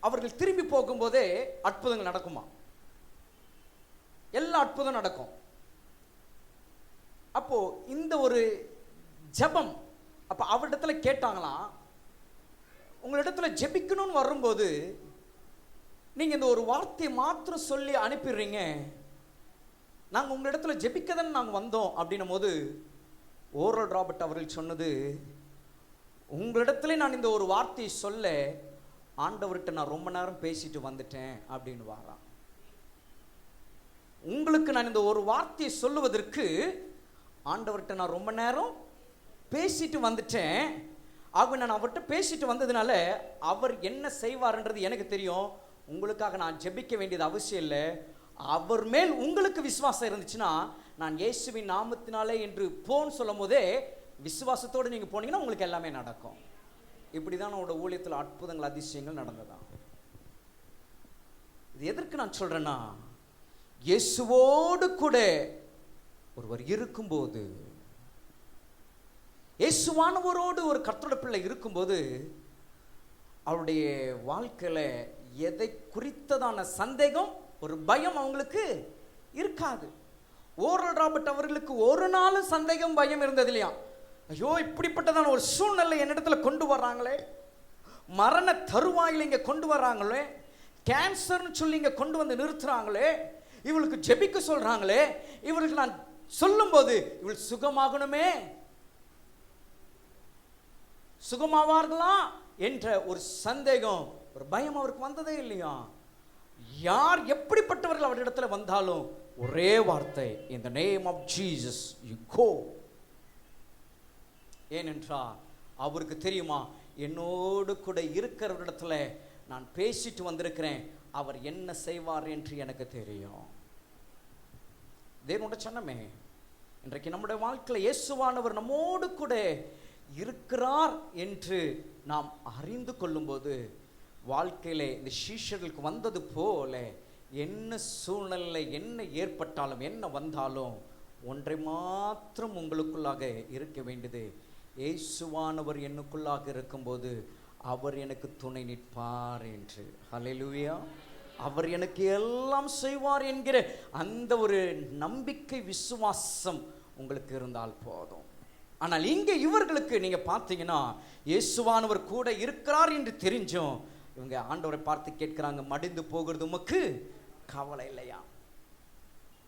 அவர்கள் திரும்பி போகும்போதே அற்புதங்கள் நடக்குமா? எல்லா அற்புதம் நடக்கும். அப்போ இந்த ஒரு ஜெபம், அப்ப அவரிடத்துல கேட்டாங்களாம், உங்களிடத்துல ஜெபிக்கணும்னு வரும்போது நீங்க இந்த ஒரு வார்த்தையை மாத்திரம் சொல்லி அனுப்பிடுறீங்க, நாங்க உங்களிடத்துல ஜெபிக்கதான் நாங்க வந்தோம் அப்படின்னும் போது ஓரல் ராபர்ட் அவர்கள் சொன்னது, உங்களிடத்துல நான் இந்த ஒரு வார்த்தையை சொல்ல ஆண்டவர்கிட்ட நான் ரொம்ப நேரம் பேசிட்டு வந்துட்டேன் அப்படின்னு வாராம். உங்களுக்கு நான் இந்த ஒரு வார்த்தையை சொல்லுவதற்கு ஆண்டவர்கிட்ட நான் ரொம்ப நேரம் பேசிட்டு வந்துட்டேன். ஆக நான் அவர்கிட்ட பேசிட்டு வந்ததுனால அவர் என்ன செய்வார்ன்றது எனக்கு தெரியும். உங்களுக்காக நான் ஜெபிக்க வேண்டியது அவசியம் இல்லை. அவர் மேல் உங்களுக்கு விசுவாசம் இருந்துச்சுன்னா, நான் இயேசுவின் நாமத்தினாலே என்று போன்னு சொல்லும் போதே விசுவாசத்தோடு நீங்க போனீங்கன்னா உங்களுக்கு எல்லாமே நடக்கும். இப்படிதான் நம்மளோட ஊழியத்தில் அற்புதங்கள் அதிசயங்கள் நடந்ததா. இது எதற்கு நான் சொல்றேன்னா, இயேசுவோடு கூட ஒருவர் இருக்கும்போது, இயேசுவானவரோடு ஒரு கர்த்தருடைய பிள்ளை இருக்கும்போது, அவருடைய வாழ்க்கையில எதை குறித்ததான சந்தேகம், ஒரு பயம் அவங்களுக்கு இருக்காது. ஓரல் ராபர்ட் அவர்களுக்கு ஒரு நாளும் சந்தேகம் பயம் இருந்தது இல்லையா? ஐயோ, இப்படிப்பட்டதான ஒரு சூழ்நிலை என்னிடத்துல கொண்டு வர்றாங்களே, மரண தருவாயில் இங்க கொண்டு வர்றாங்களே, கேன்சர்னு சொல்லி இங்க கொண்டு வந்து நிறுத்துறாங்களே, இவளுக்கு ஜெபிக்க சொல்றாங்களே, இவளுக்கு நான் சொல்லும் போது இவள் சுகமாகணுமே, சுகமாவார்களா என்ற ஒரு சந்தேகம், ஒரு பயம் அவருக்கு வந்ததே இல்லையா? யார் எப்படிப்பட்டவர்கள் அவரிடத்துல வந்தாலும் ஒரே வார்த்தை, in the name of Jesus you go. ஏனென்றால் அவருக்கு தெரியுமா, என்னோடு கூட இருக்கிறவரிடத்துல நான் பேசிட்டு வந்திருக்கிறேன், அவர் என்ன செய்வார் என்று எனக்கு தெரியும். தேவனோட சொன்னமே, இன்றைக்கு நம்முடைய வாழ்க்கையில் இயேசுவானவர் நம்மோடு கூட இருக்கிறார் என்று நாம் அறிந்து கொள்ளும்போது, வாழ்க்கையிலே இந்த சீஷர்களுக்கு வந்தது போல என்ன சூழ்நிலை என்ன ஏற்பட்டாலும் என்ன வந்தாலும் ஒன்றை மாத்திரம் உங்களுக்குள்ளாக இருக்க வேண்டியது, இயேசுவானவர் எனக்குள்ளாக இருக்கும்போது அவர் எனக்கு துணை நிற்பார் என்று. ஹல்லேலூயா. அவர் எனக்கு எல்லாம் செய்வார் என்கிற அந்த ஒரு நம்பிக்கை விசுவாசம் உங்களுக்கு இருந்தால் போதும். ஆனால் இங்கே இவர்களுக்கு நீங்க பார்த்தீங்கன்னா, இயேசுவானவர் கூட இருக்கிறார் என்று தெரிஞ்சும் இவங்க ஆண்டவரை பார்த்து கேட்கிறாங்க, மடிந்து போகிறது உமக்கு கவலை இல்லையா?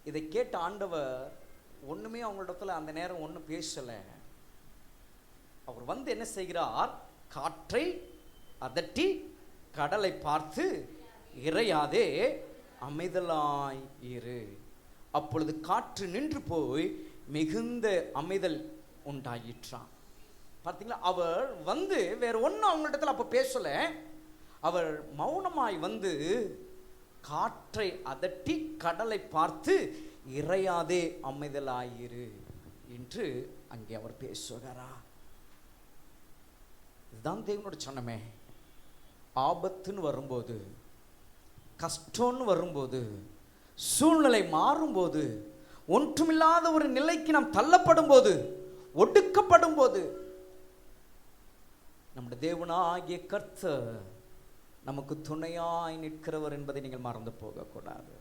இதை கேட்ட ஆண்டவர் ஒண்ணுமே அவங்களிடத்துல அந்த நேரம் ஒன்றும் பேசல. அவர் வந்து என்ன செய்கிறார், காற்றை அதட்டி கடலை பார்த்து, இறையாதே அமைதலாய் இரு. அப்பொழுது காற்று நின்று போய் மிகுந்த அமைதல் உண்டாயிற்றான். பார்த்தீங்களா? அவர் வந்து வேற ஒன்றும் அவங்களிடத்துல அப்ப பேசல. அவர் மௌனமாய் வந்து காற்றை அதட்டி கடலை பார்த்து, இறையாதே அமைதலாயிரு என்று அங்கே அவர் பேசுகிறார். இதுதான் தேவனோட சொன்னமே. ஆபத்துன்னு வரும்போது, கஷ்டம்னு வரும்போது, சூழ்நிலை மாறும்போது, ஒன்றுமில்லாத ஒரு நிலைக்கு நாம் தள்ளப்படும் போது, ஒடுக்கப்படும் போது, நம்முடைய தேவனாகிய கர்த்தர் நமக்கு துணையாய் நிற்கிறவர் என்பதை நீங்கள் மறந்து போகக்கூடாது.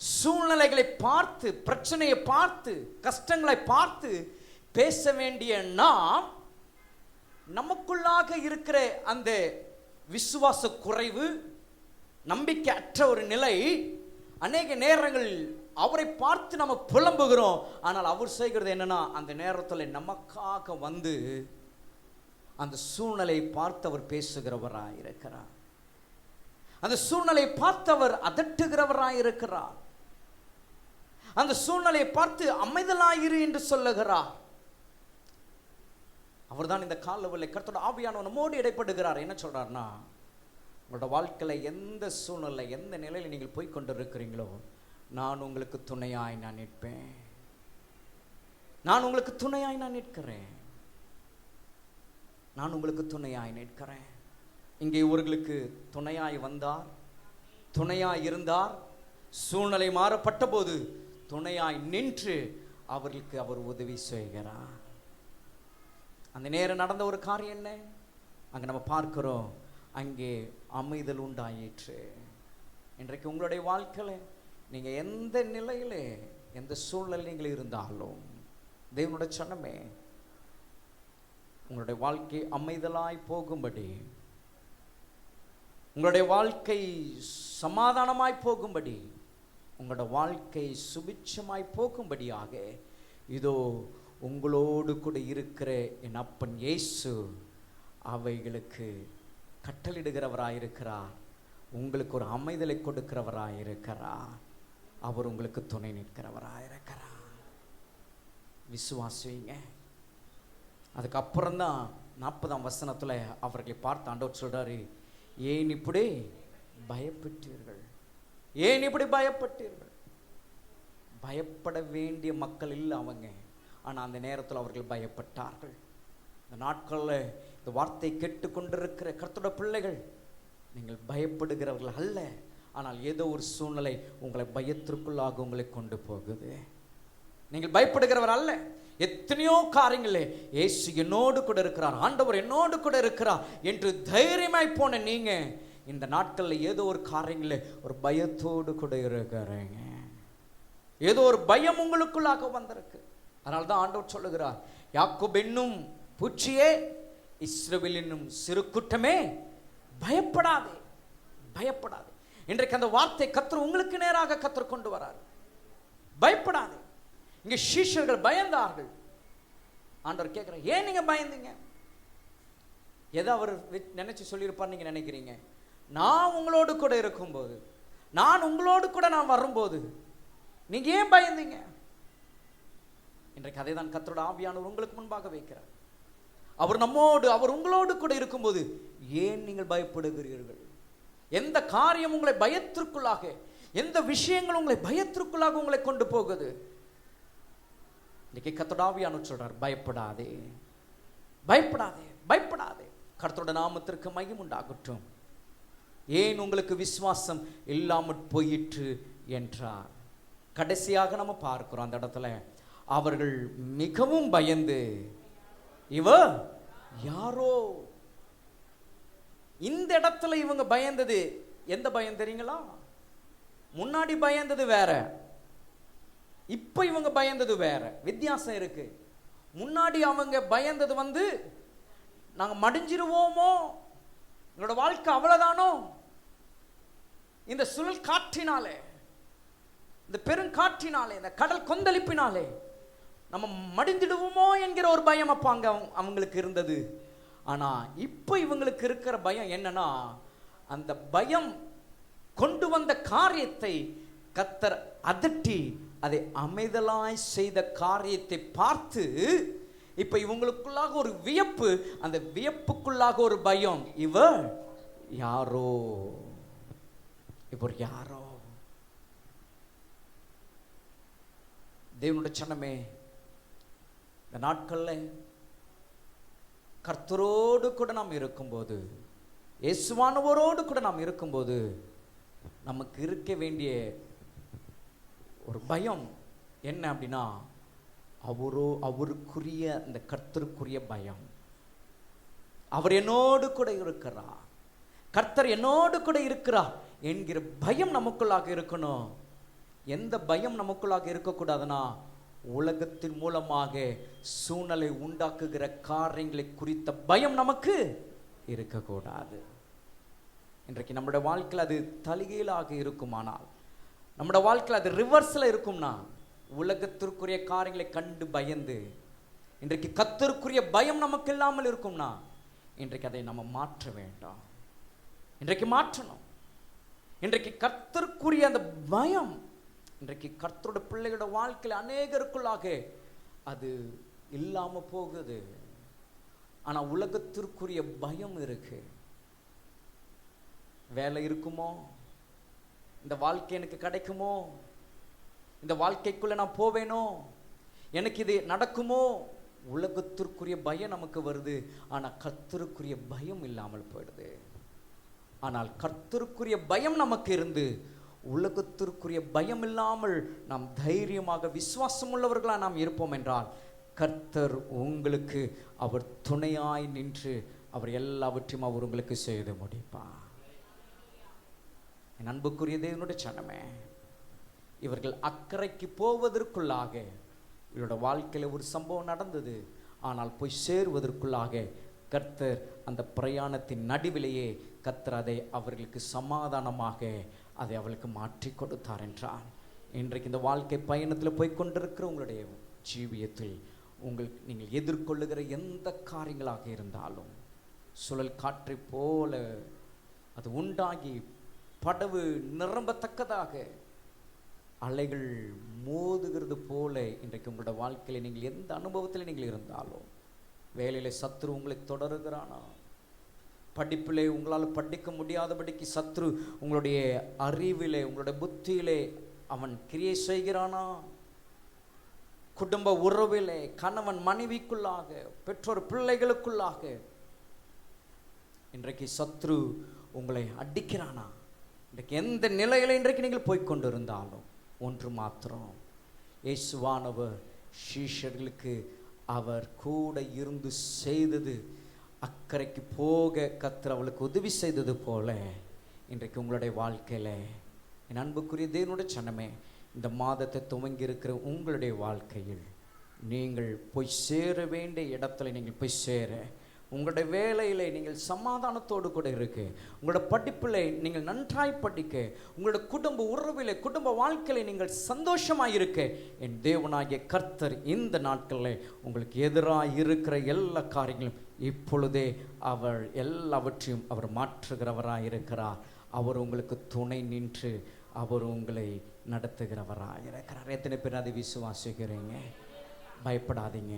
சூழ்நிலைகளை பார்த்து, பிரச்சனையை பார்த்து, கஷ்டங்களை பார்த்து பேச வேண்டிய நாம், நமக்குள்ளாக இருக்கிற அந்த விசுவாச குறைவு, நம்பிக்கை அற்ற ஒரு நிலை, அநேக நேரங்களில் அவரை பார்த்து நம்ம புலம்புகிறோம். ஆனால் அவர் செய்கிறது என்னன்னா, அந்த நேரத்தில் நமக்காக வந்து அந்த சூழ்நிலையை பார்த்து அவர் பேசுகிறவராய் இருக்கிறார். அந்த சூழ்நிலையை பார்த்து அவர் அதட்டுகிறவராய் இருக்கிறார். அந்த சூழ்நிலையை பார்த்து அமைதலாயிரு என்று சொல்லுகிறார். அவர்தான் இந்த காலவெளியிலே கர்த்தருடைய ஆவியானவர் நம்மோடு இடைப்படுகிறார். என்ன சொல்றார்னா, உங்களோட வாழ்க்கையில எந்த சூழ்நிலை, எந்த நிலையில் நீங்கள் போய் கொண்டிருக்கிறீங்களோ, நான் உங்களுக்கு துணையாய் நான் நிற்பேன். நான் உங்களுக்கு துணையாய் நான் நிற்கிறேன். நான் உங்களுக்கு துணையாய் நிற்கிறேன். இங்கே இவர்களுக்கு துணையாய் வந்தார், துணையாய் இருந்தார். சூழ்நிலை மாறப்பட்ட போது துணையாய் நின்று அவர்களுக்கு அவர் உதவி செய்கிறார். அந்த நேரம் நடந்த ஒரு காரியம் என்ன? அங்கே நம்ம பார்க்கிறோம், அங்கே அமைதல் உண்டாயிற்று. இன்றைக்கு உங்களுடைய வாழ்க்கையில் நீங்கள் எந்த நிலையில் எந்த சூழ்நிலையில் இருந்தாலும் தேவனுடைய சொன்னமே உங்களுடைய வாழ்க்கை அமைதலாய் போகும்படி, உங்களுடைய வாழ்க்கை சமாதானமாய் போகும்படி, உங்களோட வாழ்க்கை சுபிட்சமாய் போகும்படியாக இதோ உங்களோடு கூட இருக்கிற என் அப்பன் இயேசு அவைகளுக்கு கட்டளிடுகிறவராயிருக்கிறார். உங்களுக்கு ஒரு அமைதலை கொடுக்கிறவராயிருக்கிறார். அவர் உங்களுக்கு துணை நிற்கிறவராயிருக்கிறார். விசுவாசிங்க. அதுக்கப்புறம் தான் 40ஆம் வசனத்தில் அவர்களை பார்த்து ஆண்டவர் சொல்றாரு, ஏன் இப்படி பயப்பட்டீர்கள்? ஏன் இப்படி பயப்பட்டீர்கள்? பயப்பட வேண்டிய மக்கள் இல்லை அவங்க. ஆனால் அந்த நேரத்தில் அவர்கள் பயப்பட்டார்கள். இந்த நாட்களில் இந்த வார்த்தை கேட்டுக்கொண்டிருக்கிற கர்த்தருடைய பிள்ளைகள், நீங்கள் பயப்படுகிறவர்கள் அல்ல. ஆனால் ஏதோ ஒரு சூழ்நிலை உங்களை பயத்திற்குள்ளாக உங்களை கொண்டு போகுது. நீங்கள் பயப்படுகிறவர் அல்ல. எத்தனையோ காரியங்களே இயேசு என்னோடு கூட இருக்கிறார், ஆண்டவர் என்னோடு கூட இருக்கிறார் என்று தைரியமாய் போன நீங்க இந்த நாட்களில் ஏதோ ஒரு காரியங்களே ஒரு பயத்தோடு கூட இருக்கிறீங்க. ஏதோ ஒரு பயம் உங்களுக்குள்ளாக வந்திருக்கு. அதனால தான் ஆண்டவர் சொல்லுகிறார், யாக்கோபு என்னும் பூச்சியே, இஸ்ரவேல் என்னும் சிறு கூட்டமே, பயப்படாதே, பயப்படாதே. இன்றைக்கு அந்த வார்த்தை கர்த்தர் உங்களுக்கு நேராக கர்த்தர் கொண்டு வரார். பயப்படாதே. இங்க சீஷர்கள் பயந்தார்கள். ஆண்டவர் கேட்கிறார், ஏன் நீங்க பயந்தீங்க? எதை அவர் நினைச்சு சொல்லியிருப்பார் நீங்க நினைக்கிறீங்க? நான் உங்களோடு கூட இருக்கும்போது, நான் உங்களோடு கூட நான் வரும்போது நீங்க ஏன் பயந்தீங்க? இன்றைக்கு அதை தான் கர்த்தருடைய ஆவியானவர் உங்களுக்கு முன்பாக வைக்கிறார். அவர் நம்மோடு, அவர் உங்களோடு கூட இருக்கும்போது ஏன் நீங்கள் பயப்படுகிறீர்கள்? எந்த காரியம் உங்களை பயத்திற்குள்ளாக, எந்த விஷயங்கள் உங்களை பயத்திற்குள்ளாக உங்களை கொண்டு போகுது? இன்னைக்கு கர்த்தருடைய ஆவியானவர் சொல்றார், பயப்படாதே, பயப்படாதே, பயப்படாதே. கர்த்தருடைய நாமத்திற்கு மகிமை உண்டாகட்டும். ஏன் உங்களுக்கு விசுவாசம் இல்லாமல் போயிற்று என்றார். கடைசியாக நம்ம பார்க்கிறோம் அந்த இடத்துல, அவர்கள் மிகவும் பயந்து, இவ யாரோ. இந்த இடத்துல இவங்க பயந்தது எந்த பயம் தெரியுங்களா? முன்னாடி பயந்தது வேற, இப்ப இவங்க பயந்தது வேற. வித்தியாசம் இருக்கு. முன்னாடி அவங்க பயந்தது நாங்க மடிஞ்சிருவோமோ, எங்களோட வாழ்க்கை அவ்வளவுதானோ, இந்த சுழல் காற்றினாலே, இந்த பெருங்காற்றினாலே, இந்த கடல் கொந்தளிப்பினாலே நம்ம மடிந்திடுவோமோ என்கிற ஒரு பயம் அப்ப அங்க அவங்களுக்கு இருந்தது. ஆனா இப்ப இவங்களுக்கு இருக்கிற பயம் என்னன்னா, அந்த பயம் கொண்டு வந்த காரியத்தை கர்த்தர் அதட்டி அதை அமைதலாய் செய்த காரியத்தை பார்த்து இப்ப இவங்களுக்குள்ளாக ஒரு வியப்பு, அந்த வியப்புக்குள்ளாக ஒரு பயம். இவர் யாரோ, இவர் யாரோ. தேவனுடைய சனமே, இந்த நாட்களில் கர்த்தரோடு கூட நாம் இருக்கும்போது, இயேசுவானவரோடு கூட நாம் இருக்கும்போது நமக்கு இருக்க வேண்டிய ஒரு பயம் என்ன அப்படின்னா, அவருக்குரிய அந்த கர்த்தருக்குரிய பயம். அவர் என்னோடு கூட இருக்கிறார், கர்த்தர் என்னோடு கூட இருக்கிறார் என்கிற பயம் நமக்குள்ளாக இருக்கணும். எந்த பயம் நமக்குள்ளாக இருக்கக்கூடாதுன்னா, உலகத்தின் மூலமாக சூழ்நிலை உண்டாக்குகிற காரியங்களை குறித்த பயம் நமக்கு இருக்கக்கூடாது. இன்றைக்கு நம்முடைய வாழ்க்கையில் அது தலைகீழாக இருக்குமானால், நம்முடைய வாழ்க்கையில் அது ரிவர்ஸில் இருக்கும்னா, உலகத்திற்குரிய காரியங்களை கண்டு பயந்து இன்றைக்கு கர்த்தருக்குரிய பயம் நமக்கு இல்லாமல் இருக்கும்னா, இன்றைக்கு அதை நம்ம மாற்ற வேண்டாம். இன்றைக்கு மாற்றணும். இன்றைக்கு கர்த்தருக்குரிய அந்த பயம், இன்றைக்கு கர்த்தருடைய பிள்ளைகளோட வாழ்க்கையில் அநேகருக்குள்ளாக அது இல்லாம போகுது. ஆனா உலகத்திற்குரிய பயம் இருக்கு. வேலை இருக்குமோ, இந்த வாழ்க்கை எனக்கு கிடைக்குமோ, இந்த வாழ்க்கைக்குள்ள நான் போவேனோ, எனக்கு இது நடக்குமோ, உலகத்திற்குரிய பயம் நமக்கு வருது. ஆனா கர்த்தருக்குரிய பயம் இல்லாமல் போயிடுது. ஆனால் கர்த்தருக்குரிய பயம் நமக்கு இருந்து உலகத்திற்குரிய பயம் இல்லாமல் நாம் தைரியமாக விசுவாசம் உள்ளவர்களாக நாம் இருப்போம் என்றால் கர்த்தர் உங்களுக்கு அவர் துணையாய் நின்று அவர் எல்லாவற்றையும் அவர் உங்களுக்கு செய்து முடிப்பார். என் அன்புக்குரிய தேவனுடைய சனமே, இவர்கள் அக்கறைக்கு போவதற்குள்ளாக இவரோட வாழ்க்கையில் ஒரு சம்பவம் நடந்தது. ஆனால் போய் சேருவதற்குள்ளாக கர்த்தர் அந்த பிரயாணத்தின் நடுவிலேயே கர்த்தர் அதை அவர்களுக்கு சமாதானமாக அதை அவளுக்கு மாற்றி கொடுத்தார் என்றார். இன்றைக்கு இந்த வாழ்க்கை பயணத்தில் போய் கொண்டிருக்கிற உங்களுடைய ஜீவியத்தில் நீங்கள் எதிர்கொள்ளுகிற எந்த காரியங்களாக இருந்தாலும் சுழல் காற்றை போல அது உண்டாகி படவு நிரம்பத்தக்கதாக அலைகள் மோதுகிறது போல இன்றைக்கு உங்களோட வாழ்க்கையில் நீங்கள் எந்த அனுபவத்தில் நீங்கள் இருந்தாலும், வேலையில் சத்ரு உங்களை தொடருகிறானா, படிப்பிலே உங்களால் படிக்க முடியாதபடிக்கு சத்ரு உங்களுடைய அறிவிலே உங்களுடைய புத்தியிலே அவன் கிரியை செய்கிறானா, குடும்ப உறவிலே கணவன் மனைவிக்குள்ளாக பெற்றோர் பிள்ளைகளுக்குள்ளாக இன்றைக்கு சத்ரு உங்களை அடிக்கிறானா, இன்றைக்கு எந்த நிலையில இன்றைக்கு நீங்கள் போய்கொண்டிருந்தாலும் ஒன்று மாத்திரம், இயேசுவானவர் சீஷர்களுக்கு அவர் கூட இருந்து செய்தது, அக்கறைக்கு போக கர்த்தர் அவளுக்கு உதவி செய்தது போல இன்றைக்கு உங்களுடைய வாழ்க்கையில் என் அன்புக்குரிய தேவனுடைய சனமே, இந்த மாதத்தை துவங்கி இருக்கிற உங்களுடைய வாழ்க்கையில் நீங்கள் போய் சேர வேண்டிய இடத்துல நீங்கள் போய் சேர, உங்களுடைய வேலையில் நீங்கள் சமாதானத்தோடு கூட இருக்கு, உங்களோட படிப்பில் நீங்கள் நன்றாய் படிக்க, உங்களோட குடும்ப உறவிலே குடும்ப வாழ்க்கையில் நீங்கள் சந்தோஷமாக இருக்க, என் தேவனாகிய கர்த்தர் இந்த நாட்களில் உங்களுக்கு எதிராக இருக்கிற எல்லா காரியங்களும் இப்பொழுதே அவர் எல்லாவற்றையும் அவர் மாற்றுகிறவராக இருக்கிறார். அவர் உங்களுக்கு துணை நின்று அவர் உங்களை நடத்துகிறவராக இருக்கிறார். எத்தனை பேர் அதை விசுவாசிக்கிறீங்க? பயப்படாதீங்க,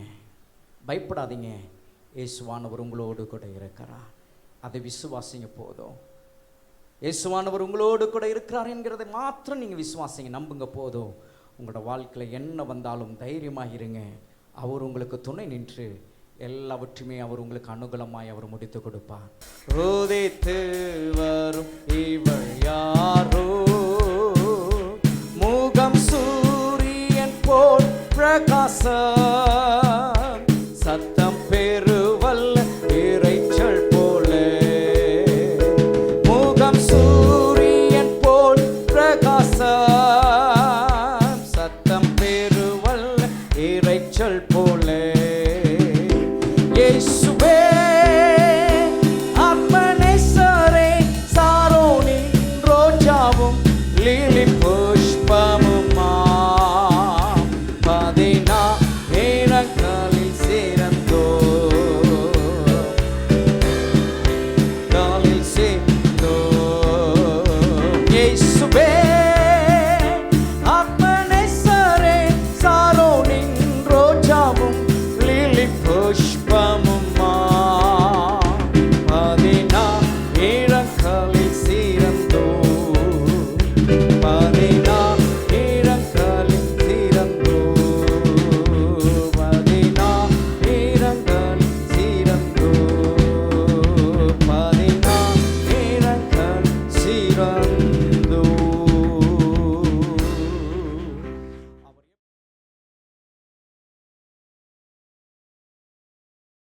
பயப்படாதீங்க. இயேசுவானவர் உங்களோடு கூட இருக்கிறார். அதை விசுவாசிங்க போதும். இயேசுவானவர் உங்களோடு கூட இருக்கிறார் என்கிறதை மாத்திரம் நீங்கள் விசுவாசிங்க, நம்புங்க போதும். உங்களோட வாழ்க்கையில் என்ன வந்தாலும் தைரியமாக இருங்க. அவர் உங்களுக்கு துணை நின்று எல்லாவற்றுமே அவர் உங்களுக்கு அனுகூலமாய் அவர் முடித்து கொடுப்பார். ரோதித்து வரும் இவள் யாரோ, முகம் சூரியன் போல் பிரகாசம், சத்தம் பெருவல்ல இரைச்சல் போல, முகம் சூரியன் போல் பிரகாசம், சத்தம் பெருவல்ல இரைச்சல் போல, இயேசுவே அப்பனேசரே, சாரோனின் ரோஜாவும் லிலி புஷ்பமுமாம், 14 சேர்ந்தோ காலில் சேர்ந்தோ, இயேசுவே